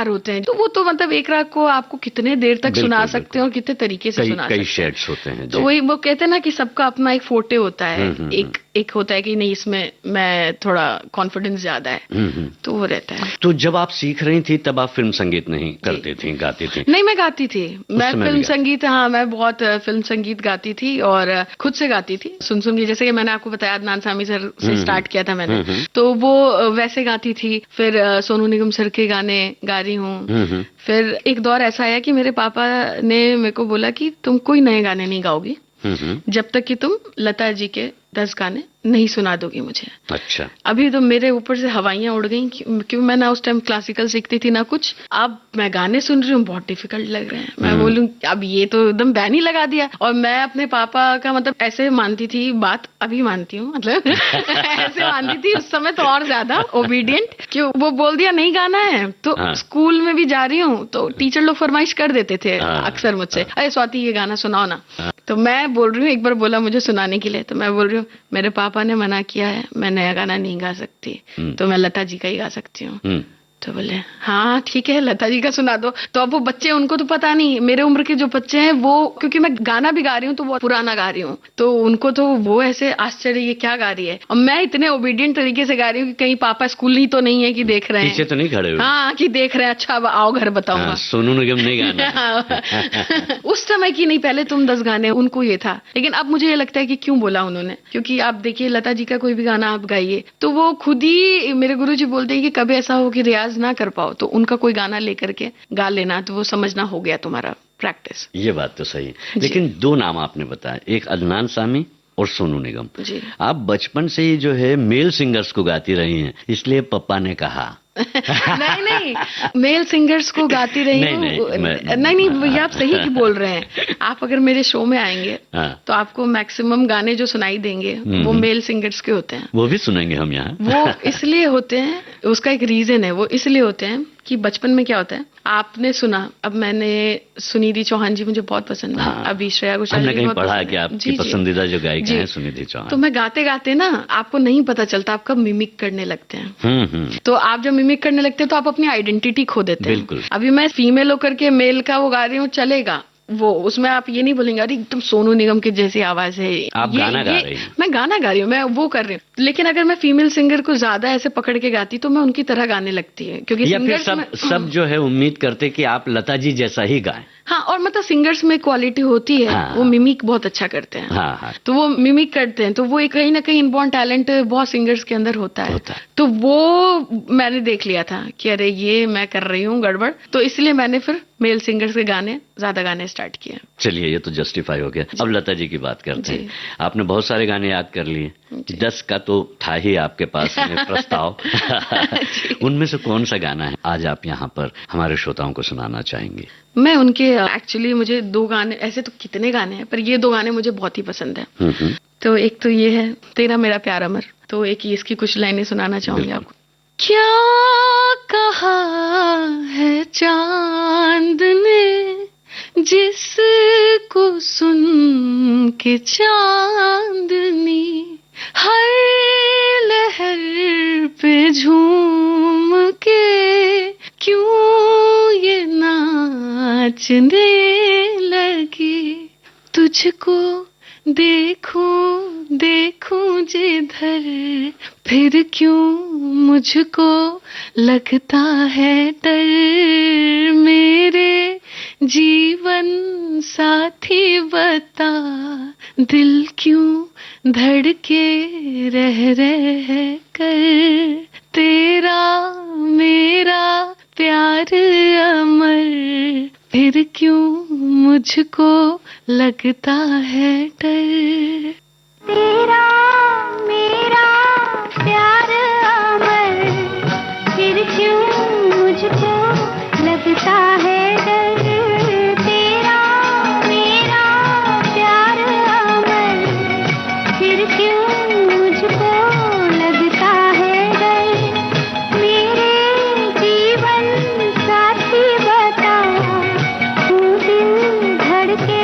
होते हैं, तो वो तो मतलब एक राग को आपको कितने देर तक सुना सकते हैं और कितने तरीके से सुना सकते हैं। कई शेड्स होते हैं। तो वही वो कहते हैं ना कि सबका अपना एक फोटे होता है। एक होता है कि नहीं, इसमें मैं थोड़ा कॉन्फिडेंस ज्यादा है, तो वो रहता है। तो जब आप सीख रही थी तब आप फिल्म संगीत नहीं करती थी, गाती थी? नहीं, मैं गाती थी। मैं फिल्म संगीत, हाँ, मैं बहुत फिल्म संगीत गाती थी और खुद से गाती थी, सुन के। जैसे कि मैंने आपको बताया अदनान सामी सर से स्टार्ट किया था मैंने, तो वो वैसे गाती थी। फिर सोनू निगम सर के गाने गा रही हूँ। फिर एक दौर ऐसा आया कि मेरे पापा ने मेरे को बोला कि तुम कोई नए गाने नहीं गाओगी जब तक कि तुम लता जी के 10 गाने नहीं सुना दोगी मुझे। अच्छा। अभी तो मेरे ऊपर से हवाइयां उड़ गई, क्योंकि मैं ना उस टाइम क्लासिकल सीखती थी ना कुछ। अब मैं गाने सुन रही हूँ, बहुत डिफिकल्ट लग रहे हैं। मैं बोलूँ अब ये तो एकदम बैन ही लगा दिया। और मैं अपने पापा का मतलब ऐसे मानती थी बात, अभी मानती हूँ, मतलब ऐसे मानती थी उस समय तो और ज्यादा ओबीडियंट। क्यों, वो बोल दिया नहीं गाना है तो स्कूल में भी जा रही हूँ तो टीचर लोग फरमाइश कर देते थे अक्सर मुझसे, अरे स्वाति ये गाना सुनाओ ना। तो मैं बोल रही हूँ, एक बार बोला मुझे सुनाने के लिए, तो मैं बोल रही हूँ मेरे पापा ने मना किया है, मैं नया गाना नहीं गा सकती, तो मैं लता जी का ही गा सकती हूँ। तो बोले हाँ ठीक है, लता जी का सुना दो। तो अब वो बच्चे, उनको तो पता नहीं, मेरे उम्र के जो बच्चे हैं वो, क्योंकि मैं गाना भी गा रही हूँ तो वो पुराना गा रही हूँ, तो उनको तो वो ऐसे आश्चर्य, ये क्या गा रही है। और मैं इतने ओबीडियंट तरीके से गा रही हूँ कि कहीं पापा स्कूल ही तो नहीं है कि देख रहे हैं, पीछे तो नहीं खड़े हुए। हाँ, कि देख रहे हैं, अच्छा अब आओ घर बताऊंगा। सोनू निगम नहीं गाना। उस समय की नहीं, पहले तुम 10 गाने, उनको ये था। लेकिन अब मुझे ये लगता है कि क्यों बोला उन्होंने, क्योंकि आप देखिए लता जी का कोई भी गाना आप गाइए तो वो खुद ही, मेरे गुरुजी बोलते हैं कि कभी ऐसा हो कि रियाज ना कर पाओ तो उनका कोई गाना लेकर के गा लेना, तो वो समझना हो गया तुम्हारा प्रैक्टिस। ये बात तो सही है। लेकिन 2 नाम आपने बताए, एक अदनान सामी और सोनू निगम। जी। आप बचपन से ही जो है मेल सिंगर्स को गाती रही हैं, इसलिए पप्पा ने कहा। नहीं, मेल सिंगर्स को गाती रही हूँ। नहीं भैया, आप सही की बोल रहे हैं। आप अगर मेरे शो में आएंगे तो आपको मैक्सिमम गाने जो सुनाई देंगे वो मेल सिंगर्स के होते हैं। वो भी सुनेंगे हम यहाँ। वो इसलिए होते हैं, उसका एक रीजन है, वो इसलिए होते हैं कि बचपन में क्या होता है, आपने सुना, अब मैंने सुनिधि चौहान जी मुझे बहुत पसंद है, अभी श्रेया घोषाल हमने जी कहीं बहुत पढ़ा पसंद कि है। आपकी पसंदीदा जो गायिका है सुनिधि चौहान। तो मैं गाते गाते ना, आपको नहीं पता चलता, आप कब मिमिक करने लगते हैं। तो आप जब मिमिक करने लगते हैं तो आप अपनी आइडेंटिटी खो देते हैं। बिल्कुल। अभी मैं फीमेल होकर के मेल का वो गा रही हूँ, चलेगा, वो उसमें आप ये नहीं बोलेंगे अरे एकदम सोनू निगम की जैसी आवाज है। आप गाना गा रही हैं। मैं गाना गा रही हूँ, मैं वो कर रही हूँ। लेकिन अगर मैं फीमेल सिंगर को ज्यादा ऐसे पकड़ के गाती तो मैं उनकी तरह गाने लगती है, क्योंकि या फिर सिंगर्स सब जो है उम्मीद करते कि आप लता जी जैसा ही गाएं। हाँ, और मतलब सिंगर्स में क्वालिटी होती है। हाँ। वो मिमिक बहुत अच्छा करते हैं। हाँ। तो वो मिमिक करते हैं, तो वो एक कहीं ना कहीं इनबॉर्न टैलेंट बहुत सिंगर्स के अंदर होता है। तो वो मैंने देख लिया था कि अरे ये मैं कर रही हूँ गड़बड़, तो इसलिए मैंने फिर मेल सिंगर्स के गाने ज्यादा गाने स्टार्ट किए। चलिए, ये तो जस्टिफाई हो गया। अब लता जी की बात करते हैं। आपने बहुत सारे गाने याद कर लिए, 10 का तो था ही आपके पास में प्रस्ताव। उनमें से कौन सा गाना है आज आप यहाँ पर हमारे श्रोताओं को सुनाना चाहेंगे? मैं उनके एक्चुअली मुझे 2 गाने, ऐसे तो कितने गाने हैं पर ये 2 गाने मुझे बहुत ही पसंद है। तो एक तो ये है तेरा मेरा प्यार अमर, तो एक इसकी कुछ लाइनें सुनाना चाहूंगी आपको। क्या कहा है चांद ने जिसको सुन के चांदनी हर लहर पे झूम के क्यों ये नाचने लगी। तुझको देखूं देखूं जिधर फिर क्यों मुझको लगता है डर। मेरे जीवन साथी बता दिल क्यों धड़के रह कर। तेरा मेरा प्यार अमर फिर क्यों मुझको लगता है डर। तेरा मेरा प्यार अमर फिर क्यों मुझको लगता है डर। तेरा मेरा प्यार अमर फिर क्यों मुझको लगता है डर। मेरे जीवन साथी बता तू दिल धड़के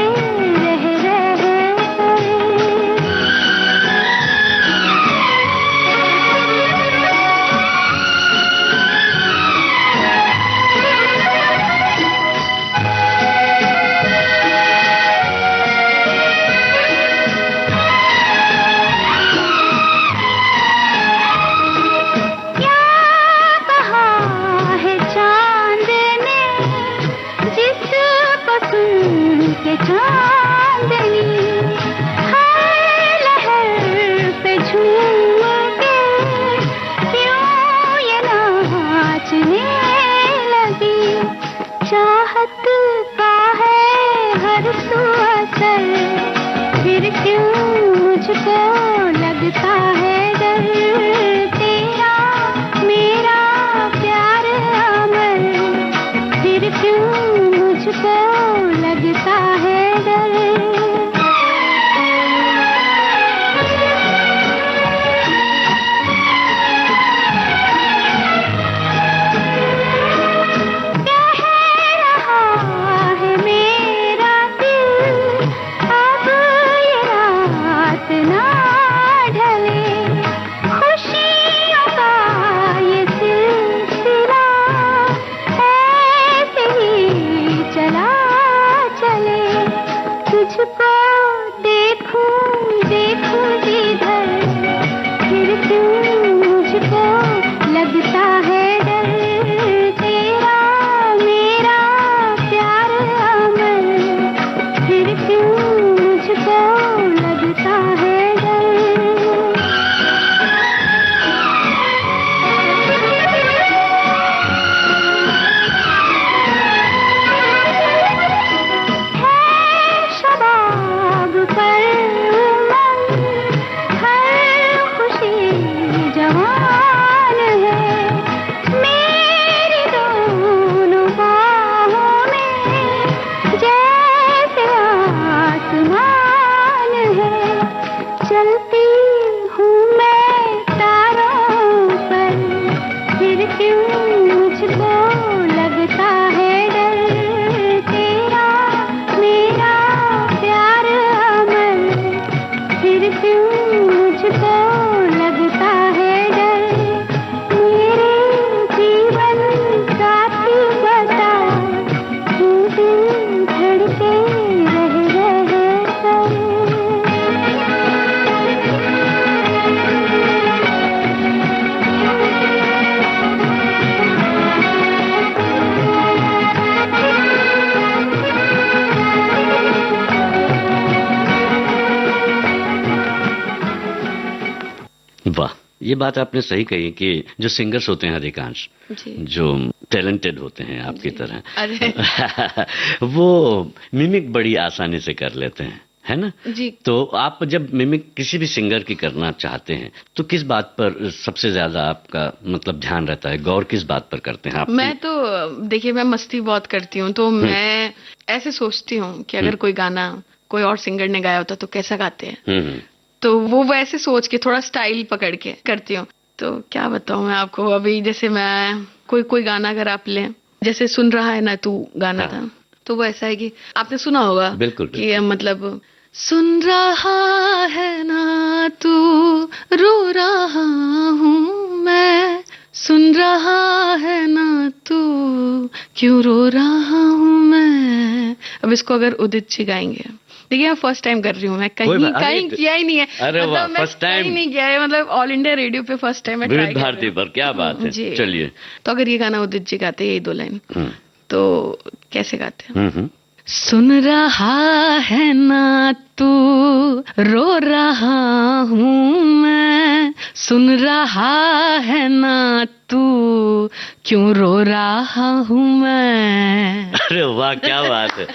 ना वाह, ये बात आपने सही कही कि जो सिंगर्स होते हैं अधिकांश, जी जो टैलेंटेड होते हैं आपकी तरह, अरे वो मिमिक बड़ी आसानी से कर लेते हैं, है ना? जी तो आप जब मिमिक किसी भी सिंगर की करना चाहते हैं तो किस बात पर सबसे ज्यादा आपका मतलब ध्यान रहता है, गौर किस बात पर करते हैं आप? मैं तो देखिए मैं मस्ती बहुत करती हूँ, तो मैं ऐसे सोचती हूँ कि अगर कोई गाना कोई और सिंगर ने गाया होता तो कैसा गाते हैं, तो वो वैसे सोच के थोड़ा स्टाइल पकड़ के करती हूँ। तो क्या बताऊँ मैं आपको, अभी जैसे मैं कोई कोई गाना अगर आप लें, जैसे सुन रहा है ना तू गाना था, तो वो ऐसा है कि आपने सुना होगा बिल्कुल, कि मतलब सुन रहा है ना तू रो रहा हूँ मैं, सुन रहा है ना तू क्यों रो रहा हूँ मैं। अब इसको अगर उदित जी गाएंगे, देखिए मैं फर्स्ट टाइम कर रही हूँ, मैं कहीं कहीं किया ही नहीं है, अरे वाह, मतलब मैं फर्स्ट टाइम कहीं नहीं किया है, मतलब ऑल इंडिया रेडियो पे फर्स्ट टाइम मैं ट्राई विविध कर भारती रही हूँ। पर, क्या बात है। जी चलिए, तो अगर ये गाना उदित जी गाते यही 2 लाइन, तो कैसे गाते हैं? सुन रहा है ना तू रो रहा हूँ मैं, सुन रहा है ना तू क्यों रो रहा हूँ मैं। अरे वाह, क्या बात है।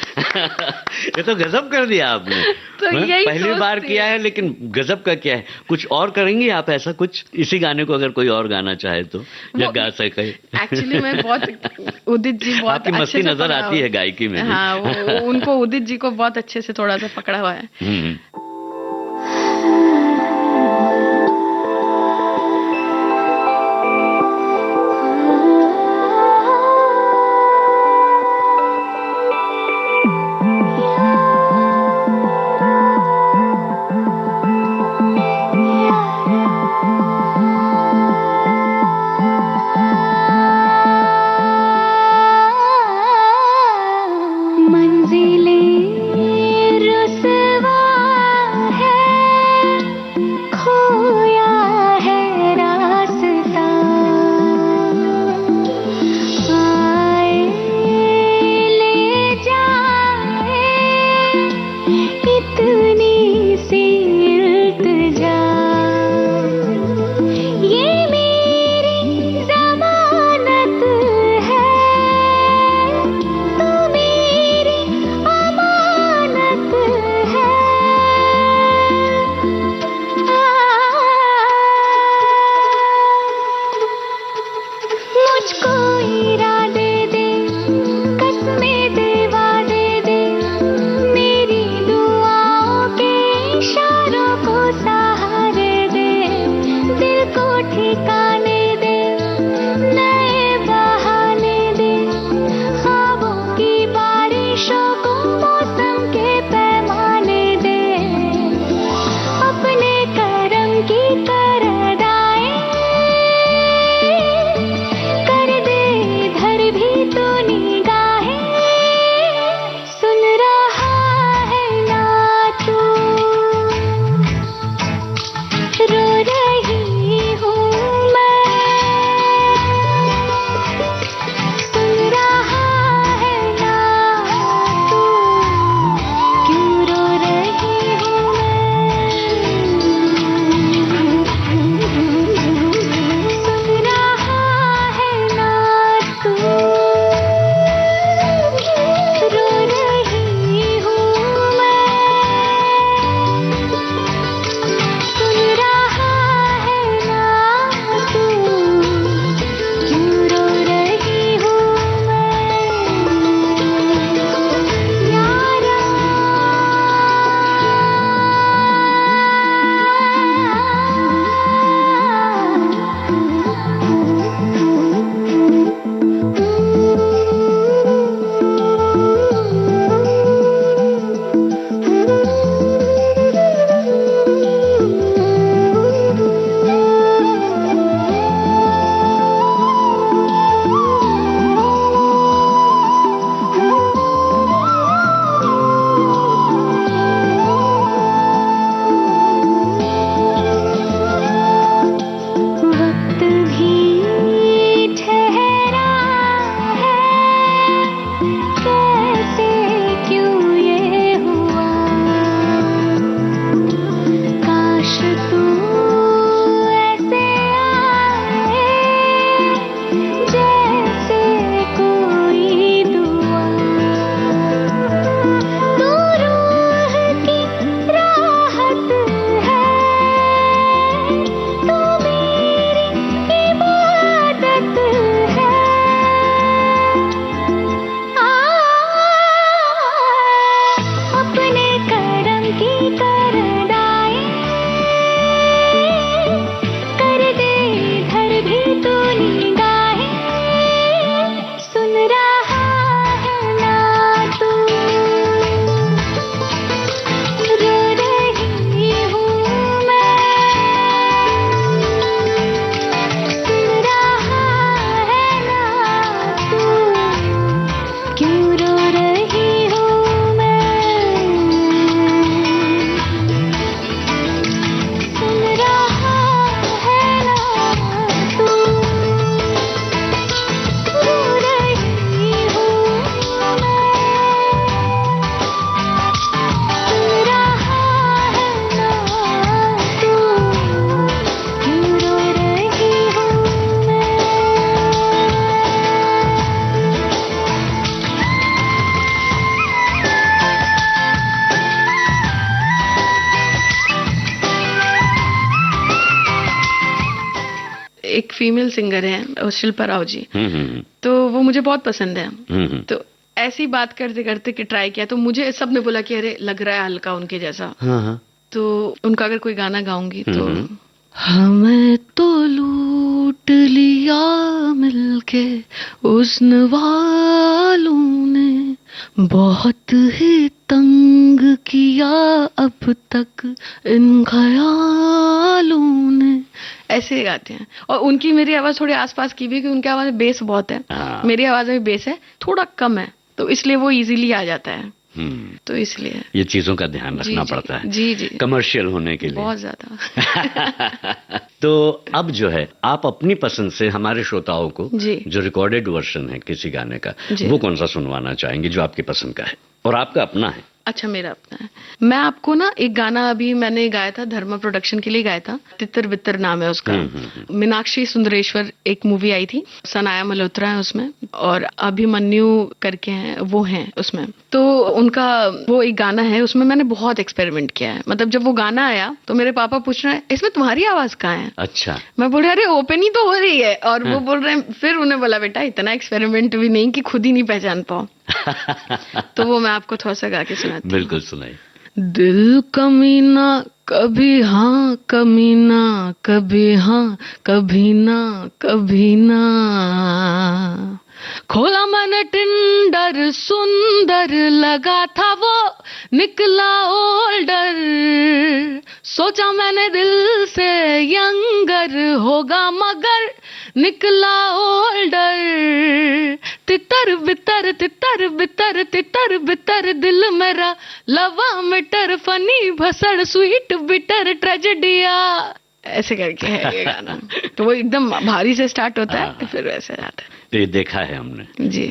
ये तो गजब कर दिया आपने। तो यही पहली बार किया है, लेकिन गजब का क्या है। कुछ और करेंगी आप ऐसा कुछ, इसी गाने को अगर कोई और गाना चाहे तो, या गा सके? एक्चुअली मैं बहुत, उदित जी बहुत आपकी मस्ती अच्छे से नजर आती है गायकी में। हाँ, वो उनको उदित जी को बहुत अच्छे से थोड़ा सा पकड़ा हुआ है। मंजिलें रुसवा एक फीमेल सिंगर है शिल्पा राव जी, तो वो मुझे बहुत पसंद है। तो ऐसी बात करते करते कि ट्राई किया, तो मुझे सबने बोला कि अरे लग रहा है हल्का उनके जैसा। तो उनका अगर कोई गाना गाऊंगी तो हमें तो लूट लिया मिलके हुस्न वालों ने, बहुत ही तंग किया अब तक इन ख्यालों ने। ऐसे गाते हैं। और उनकी मेरी आवाज थोड़ी आसपास की भी, क्योंकि उनकी आवाज में बेस बहुत है, मेरी आवाज में बेस है थोड़ा कम है, तो इसलिए वो इजीली आ जाता है। तो इसलिए ये चीजों का ध्यान रखना पड़ता है जी कमर्शियल होने के लिए, बहुत ज्यादा। तो अब जो है आप अपनी पसंद से हमारे श्रोताओं को जो रिकॉर्डेड वर्जन है किसी गाने का, वो कौन सा सुनवाना चाहेंगे जो आपकी पसंद का है और आपका अपना है? अच्छा, मेरा अपना है। मैं आपको ना एक गाना अभी मैंने गाया था, धर्मा प्रोडक्शन के लिए गाया था, तितर बितर नाम है उसका। मीनाक्षी सुंदरेश्वर एक मूवी आई थी, सनाया मल्होत्रा है उसमें और अभिमन्यु करके हैं, वो हैं उसमें। तो उनका वो एक गाना है, उसमें मैंने बहुत एक्सपेरिमेंट किया है। मतलब जब वो गाना आया तो मेरे पापा पूछ रहे हैं इसमें तुम्हारी आवाज कहाँ है? अच्छा। मैं बोल रही अरे ओपन ही तो हो रही है, और वो बोल रहे हैं, फिर उन्हें बोला बेटा इतना एक्सपेरिमेंट भी नहीं कि खुद ही नहीं पहचान पाओ। तो वो मैं आपको थोड़ा सा गा के सुनाती हूँ। बिल्कुल सुनाइए। दिल कमीना कभी हाँ कमीना, कभी हाँ कभी ना, कभी ना। खोला मैंने टिंडर, सुंदर लगा था वो, निकला ओल्डर। सोचा मैंने दिल से यंगर होगा, मगर निकला ओल्डर। तितर बितर तितर बितर तितर बितर, दिल मेरा लवा मिटर, फनी भसड़ स्वीट बिटर ट्रेजेडिया। ऐसे करके है ये गाना। तो वो एकदम भारी से स्टार्ट होता है, फिर वैसे जाता है। तो ये देखा है हमने जी।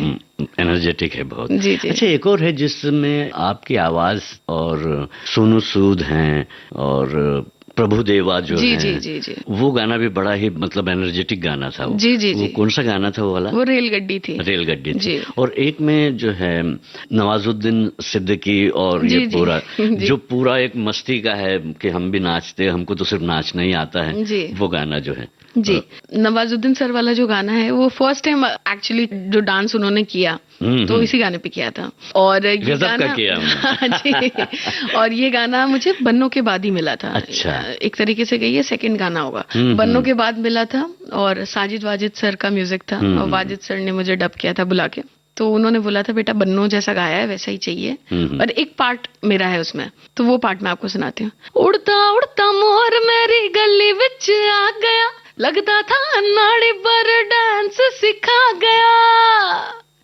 एनर्जेटिक है बहुत। जी जी। अच्छा, एक और है जिसमें आपकी आवाज और सोनू सूद हैं और प्रभुदेवा जो जी, है, जी जी जी, वो गाना भी बड़ा ही मतलब एनर्जेटिक गाना था वो। जी जी वो जी। कौन सा गाना था वो वाला? वो रेलगड्डी थी। रेलगड्डी थी। और एक में जो है नवाजुद्दीन सिद्दीकी और ये पूरा जो पूरा एक मस्ती का है कि हम भी नाचते, हमको तो सिर्फ नाचना ही आता है जी। वो गाना जो है जी, नवाजुद्दीन सर वाला जो गाना है वो फर्स्ट टाइम एक्चुअली जो डांस उन्होंने किया तो इसी गाने पे किया था। और ये गाना किया जी, और ये गाना मुझे बन्नों के बाद ही मिला था। अच्छा। एक तरीके से कहिए सेकंड गाना होगा, बन्नों के बाद मिला था। और साजिद वाजिद सर का म्यूजिक था और वाजिद सर ने मुझे डब किया था बुला के। तो उन्होंने बोला था बेटा बन्नों जैसा गाया है वैसा ही चाहिए, और एक पार्ट मेरा है उसमें, तो वो पार्ट मैं आपको सुनाती हूँ। उड़ता उड़ता मोर मेरी गली विच आ गया, लगता था नाड़ी पर डांस सिखा गया।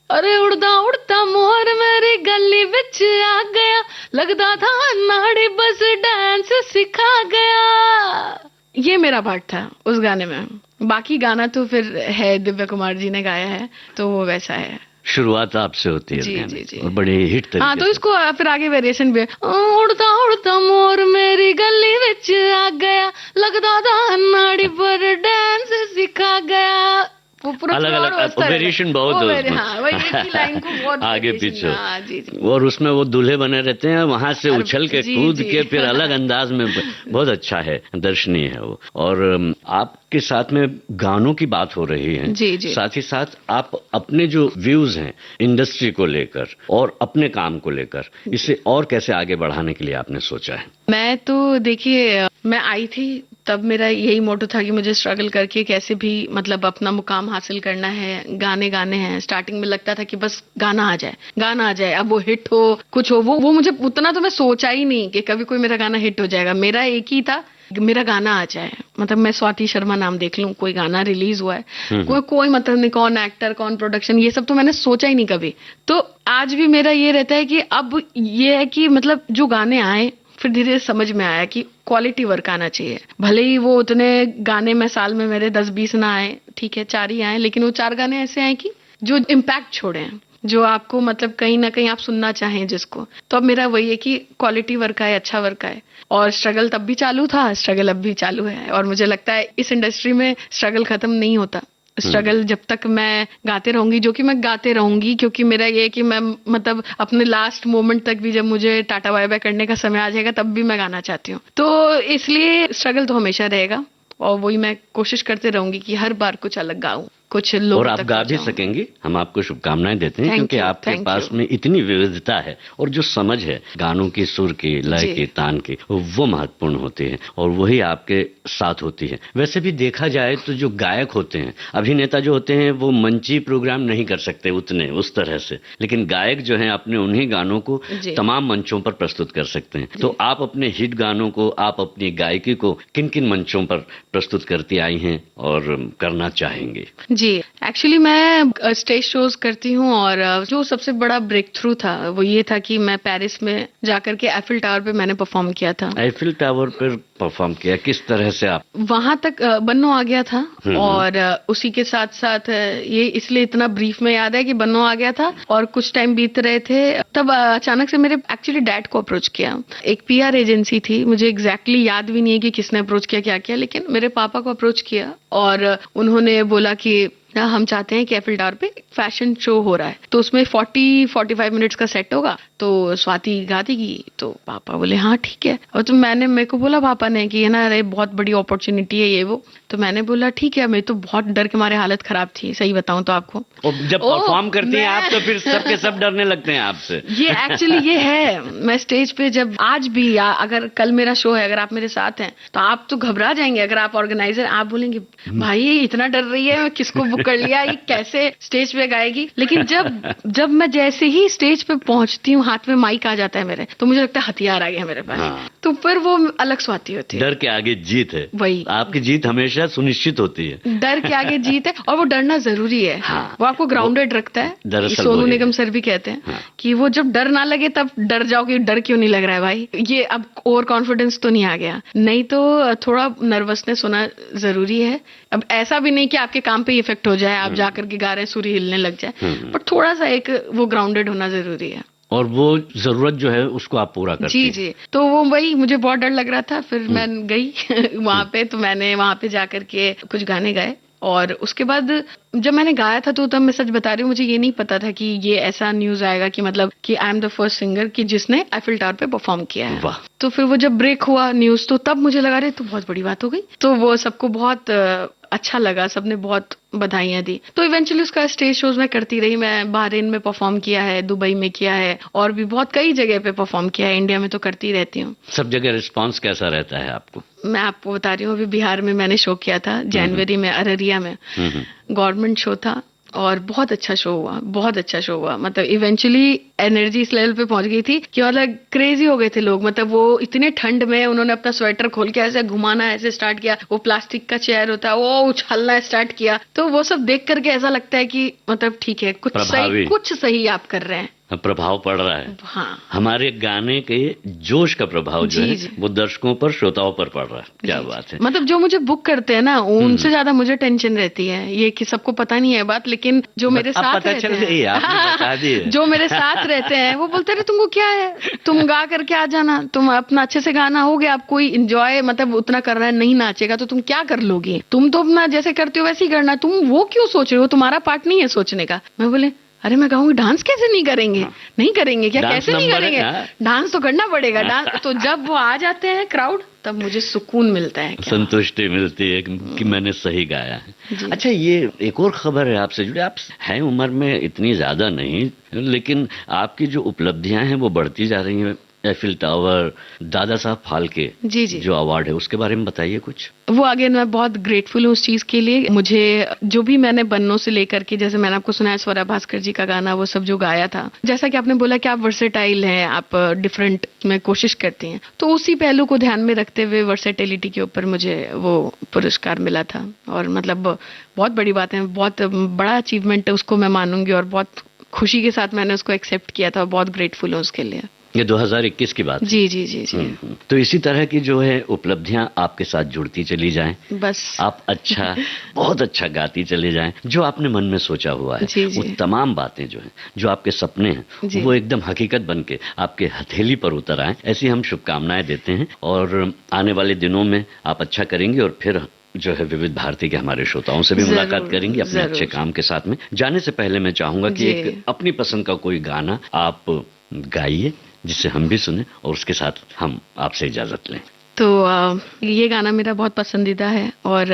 अरे उड़ता उड़ता मोर मेरी गली विच आ गया, लगता था नाड़ी बस डांस सिखा गया। ये मेरा पार्ट था उस गाने में। बाकी गाना तो फिर है दिव्या कुमार जी ने गाया है, तो वो वैसा है। शुरुआत आपसे होती है जी, जी, जी। और बड़े हिट तरीके। हाँ, तो इसको फिर आगे वेरिएशन भी है। उड़ता उड़ता मोर मेरी गली विच आ गया, लगता था नाड़ी पर डांस सिखा गया। वो पूरा अलग अलग वेरिएशन बहुत है उसमें। हाँ, वही एक ही लाइन को बहुत आगे पीछे। हाँ, जी, जी। और उसमें वो दूल्हे बने रहते हैं, वहां से उछल के कूद के फिर अलग अंदाज में बहुत अच्छा है, दर्शनीय है वो। और आपके साथ में गानों की बात हो रही है जी, जी। साथ ही साथ आप अपने जो व्यूज हैं इंडस्ट्री को लेकर और अपने काम को लेकर, इसे और कैसे आगे बढ़ाने के लिए आपने सोचा है? मैं तो देखिए, मैं आई थी तब मेरा यही मोटो था कि मुझे स्ट्रगल करके कैसे भी मतलब अपना मुकाम हासिल करना है, गाने गाने हैं। स्टार्टिंग में लगता था कि बस गाना आ जाए, गाना आ जाए, अब वो हिट हो कुछ हो, वो मुझे उतना तो मैं सोचा ही नहीं कि कभी कोई मेरा गाना हिट हो जाएगा। मेरा एक ही था मेरा गाना आ जाए, मतलब मैं स्वाति शर्मा नाम देख लूं, कोई गाना रिलीज हुआ है, कोई मतलब नहीं, कौन एक्टर कौन प्रोडक्शन, ये सब तो मैंने सोचा ही नहीं कभी। तो आज भी मेरा ये रहता है कि अब ये है कि मतलब जो गाने आए फिर धीरे धीरे समझ में आया कि क्वालिटी वर्क आना चाहिए। भले ही वो उतने गाने में साल में मेरे 10-20 ना आए, ठीक है 4 ही आए, लेकिन वो 4 गाने ऐसे आए कि जो इम्पैक्ट छोड़े हैं, जो आपको मतलब कहीं ना कहीं आप सुनना चाहें जिसको। तो अब मेरा वही है कि क्वालिटी वर्क आए, अच्छा वर्क आए। और स्ट्रगल तब भी चालू था, स्ट्रगल अब भी चालू है, और मुझे लगता है इस इंडस्ट्री में स्ट्रगल खत्म नहीं होता। स्ट्रगल जब तक मैं गाते रहूंगी, जो कि मैं गाते रहूंगी, क्योंकि मेरा ये है कि मैं मतलब अपने लास्ट मोमेंट तक भी, जब मुझे टाटा बाय बाय करने का समय आ जाएगा तब भी मैं गाना चाहती हूँ। तो इसलिए स्ट्रगल तो हमेशा रहेगा, और वही मैं कोशिश करते रहूंगी कि हर बार कुछ अलग गाऊं, कुछ लोग और आप गा भी सकेंगे, हम आपको शुभकामनाएं देते हैं, क्योंकि आपके पास में इतनी विविधता है और जो समझ है गानों की, सुर की, लय की, तान की, वो महत्वपूर्ण होती है और वही आपके साथ होती है। वैसे भी देखा जाए तो जो गायक होते हैं, अभिनेता जो होते हैं, वो मंची प्रोग्राम नहीं कर सकते उतने उस तरह से, लेकिन गायक जो है अपने उन्हीं गानों को तमाम मंचों पर प्रस्तुत कर सकते हैं। तो आप अपने हिट गानों को, आप अपनी गायकी को किन किन मंचों पर प्रस्तुत करती आई हैं और करना चाहेंगे? जी, एक्चुअली मैं स्टेज शोज करती हूँ और जो सबसे बड़ा ब्रेक थ्रू था वो ये था कि मैं पेरिस में जाकर के एफिल टावर पे मैंने परफॉर्म किया था। एफिल टावर पर परफॉर्म किया, किस तरह से आप? वहां तक बन्नो आ गया था और उसी के साथ साथ ये इसलिए इतना ब्रीफ में याद है कि बन्नो आ गया था और कुछ टाइम बीत रहे थे, तब अचानक से मेरे एक्चुअली डैड को अप्रोच किया। एक पीआर एजेंसी थी, मुझे एग्जैक्टली याद भी नहीं है कि किसने अप्रोच किया, क्या किया, लेकिन मेरे पापा को अप्रोच किया और उन्होंने बोला कि हम चाहते हैं कि एफिल टावर पे फैशन शो हो रहा है, तो उसमें 40-45 मिनट्स का सेट होगा, तो स्वाति गा देगी। तो पापा बोले हाँ ठीक है। और तो मेरे को बोला पापा ने कि है ना, अरे बहुत बड़ी अपॉर्चुनिटी है ये वो। तो मैंने बोला ठीक है। मैं तो बहुत डर के मारे हालत खराब थी, सही बताऊं तो आपको। और जब परफॉर्म करती हैं आप तो फिर सबके सब डरने लगते हैं आपसे। ये एक्चुअली ये है, मैं स्टेज पे जब आज भी, या अगर कल मेरा शो है, अगर आप मेरे साथ हैं तो आप तो घबरा जाएंगे। अगर आप ऑर्गेनाइजर, आप बोलेंगे भाई ये इतना डर रही है, मैं किसको बुक कर लिया, ये कैसे स्टेज पे गाएगी। लेकिन जब मैं जैसे ही स्टेज पे पहुंचती हूँ, हाथ में माइक आ जाता है मेरे, तो मुझे लगता है हथियार आ गया मेरे पास। तो फिर वो अलग स्वाति होती है। डर के आगे जीत है, वही आपकी जीत हमेशा सुनिश्चित होती है। डर के आगे जीत है, और वो डरना जरूरी है। वो आपको ग्राउंडेड रखता है। सोनू निगम सर भी कहते हैं कि वो जब डर ना लगे तब डर जाओ कि डर क्यों नहीं लग रहा है भाई। ये अब ओवर कॉन्फिडेंस तो नहीं आ गया, नहीं तो थोड़ा नर्वसनेस होना जरूरी है। अब ऐसा भी नहीं कि आपके काम पे इफेक्ट हो जाए, आप जाकर के गा रहे हैं, सूर्य हिलने लग जाए, पर थोड़ा सा एक वो ग्राउंडेड होना जरूरी है। और वो जरूरत जो है उसको आप पूरा करती हैं। जी। तो वो वही, मुझे बहुत डर लग रहा था, फिर मैं गई वहां पे। तो मैंने वहां पे जाकर के कुछ गाने गाए और उसके बाद जब मैंने गाया था तो तब मैं सच बता रही हूँ, मुझे ये नहीं पता था कि ये ऐसा न्यूज आएगा कि मतलब कि I am the first singer कि जिसने एफिल टावर पे परफॉर्म किया है। वाह। तो फिर वो जब ब्रेक हुआ न्यूज, तो तब मुझे लगा रहे तो बहुत बड़ी बात हो गई। तो वो सबको बहुत अच्छा लगा, सबने बहुत बधाइयां दी। तो इवेंचुअली उसका स्टेज शोज मैं करती रही। मैं बहरीन में परफॉर्म किया है, दुबई में किया है, और भी बहुत कई जगह पे परफॉर्म किया है। इंडिया में तो करती रहती हूँ। सब जगह रिस्पांस कैसा रहता है आपको? मैं आपको बता रही हूँ, अभी बिहार में मैंने शो किया था जनवरी में, अररिया में। गवर्नमेंट शो था और बहुत अच्छा शो हुआ, बहुत अच्छा शो हुआ। मतलब इवेंचुअली एनर्जी इस लेवल पे पहुंच गई थी कि मतलब क्रेजी हो गए थे लोग। मतलब वो इतने ठंड में उन्होंने अपना स्वेटर खोल के ऐसे घुमाना ऐसे स्टार्ट किया, वो प्लास्टिक का चेयर होता है वो उछलना स्टार्ट किया। तो वो सब देख करके ऐसा लगता है कि मतलब ठीक है, कुछ सही आप कर रहे हैं, प्रभाव पड़ रहा है। हाँ। हमारे गाने के जोश का प्रभाव जो है वो दर्शकों पर, श्रोताओं पर पड़ रहा है। क्या बात है। मतलब जो मुझे बुक करते हैं ना, उनसे ज्यादा मुझे टेंशन रहती है। ये कि सबको पता नहीं है बात, लेकिन जो मेरे साथ रहते हैं, जो मेरे साथ रहते हैं, वो बोलते हैं तुमको क्या है, तुम गा करके आ जाना, तुम अपना अच्छे से गाना हो गया, आप कोई इंजॉय मतलब उतना करना है, नहीं नाचेगा तो तुम क्या कर लोगे, तुम तो अपना जैसे करते हो वैसे ही करना, तुम वो क्यों सोच रहे हो, तुम्हारा पार्ट नहीं है सोचने का। मैं बोले अरे मैं गाऊंगी, डांस कैसे नहीं करेंगे? नहीं करेंगे क्या? कैसे नहीं करेंगे? डांस तो करना पड़ेगा। डांस तो जब वो आ जाते हैं क्राउड, तब मुझे सुकून मिलता है, संतुष्टि मिलती है कि मैंने सही गाया है। अच्छा, ये एक और खबर है आपसे जुड़े। आप हैं उम्र में इतनी ज्यादा नहीं, लेकिन आपकी जो उपलब्धियां हैं वो बढ़ती जा रही हैं। एफिल टावर, दादा साहब फाल्के जो अवार्ड है, उसके बारे में बताइए कुछ। वो अगेन मैं बहुत ग्रेटफुल हूँ उस चीज के लिए। मुझे जो भी मैंने बन्नों से लेकर के, जैसे मैंने आपको सुनाया स्वरा भास्कर जी का गाना, वो सब जो गाया था, जैसा कि आपने बोला कि आप वर्सेटाइल हैं, आप डिफरेंट में कोशिश करती हैं, तो उसी पहलू को ध्यान में रखते हुए वर्सेटिलिटी के ऊपर मुझे वो पुरस्कार मिला था। और मतलब बहुत बड़ी बात है, बहुत बड़ा अचीवमेंट है, उसको मैं मानूंगी और बहुत खुशी के साथ मैंने उसको एक्सेप्ट किया था और बहुत ग्रेटफुल हूँ उसके लिए। ये 2021 की बात है। जी। तो इसी तरह की जो है उपलब्धियां आपके साथ जुड़ती चली जाएं, बस आप अच्छा बहुत अच्छा गाती चले जाएं। जो आपने मन में सोचा हुआ है, वो तमाम बातें जो हैं, जो आपके सपने हैं, वो एकदम हकीकत बनके आपके हथेली पर उतर आए, ऐसी हम शुभकामनाएं देते हैं। और आने वाले दिनों में आप अच्छा करेंगे और फिर जो है विविध भारती के हमारे श्रोताओं से भी मुलाकात करेंगे अपने अच्छे काम के साथ में। जाने से पहले मैं चाहूंगा कि एक अपनी पसंद का कोई गाना आप गाइए, जिससे हम भी सुने और उसके साथ हम आपसे इजाजत लें। तो ये गाना मेरा बहुत पसंदीदा है और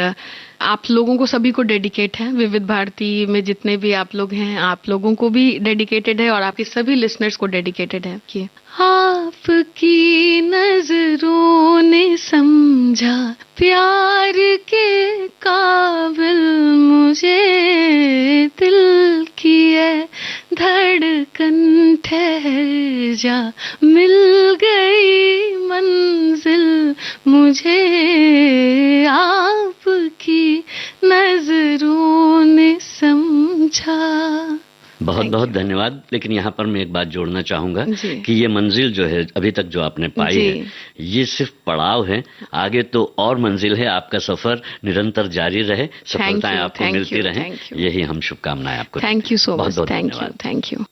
आप लोगों को सभी को डेडिकेट है। विविध भारती में जितने भी आप लोग हैं, आप लोगों को भी डेडिकेटेड है और आपके सभी लिसनर्स को डेडिकेटेड है कि आपकी नजरों ने समझा प्यार के काबिल मुझे, दिल की है धड़कन ठहर जा, मिल गई मंजिल मुझे, आपकी नजरों ने समझा। बहुत बहुत धन्यवाद। लेकिन यहाँ पर मैं एक बात जोड़ना चाहूंगा कि ये मंजिल जो है अभी तक जो आपने पाई है, ये सिर्फ पड़ाव है, आगे तो और मंजिल है। आपका सफर निरंतर जारी रहे, सफलताएं आपको मिलती रहें, यही हम शुभकामनाएं आपको। Thank you so much. Thank you.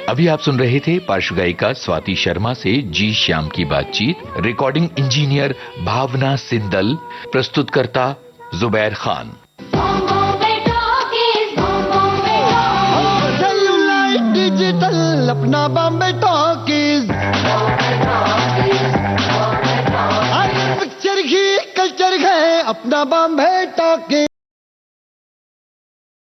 अभी आप सुन रहे थे पार्श्व गायिका स्वाति शर्मा से जी श्याम की बातचीत। रिकॉर्डिंग इंजीनियर भावना सिंदल, प्रस्तुतकर्ता जुबैर खान। डिजिटल अपना बॉम्बे टॉकीज, पिक्चर की कल्चर है अपना बॉम्बे टॉकीज।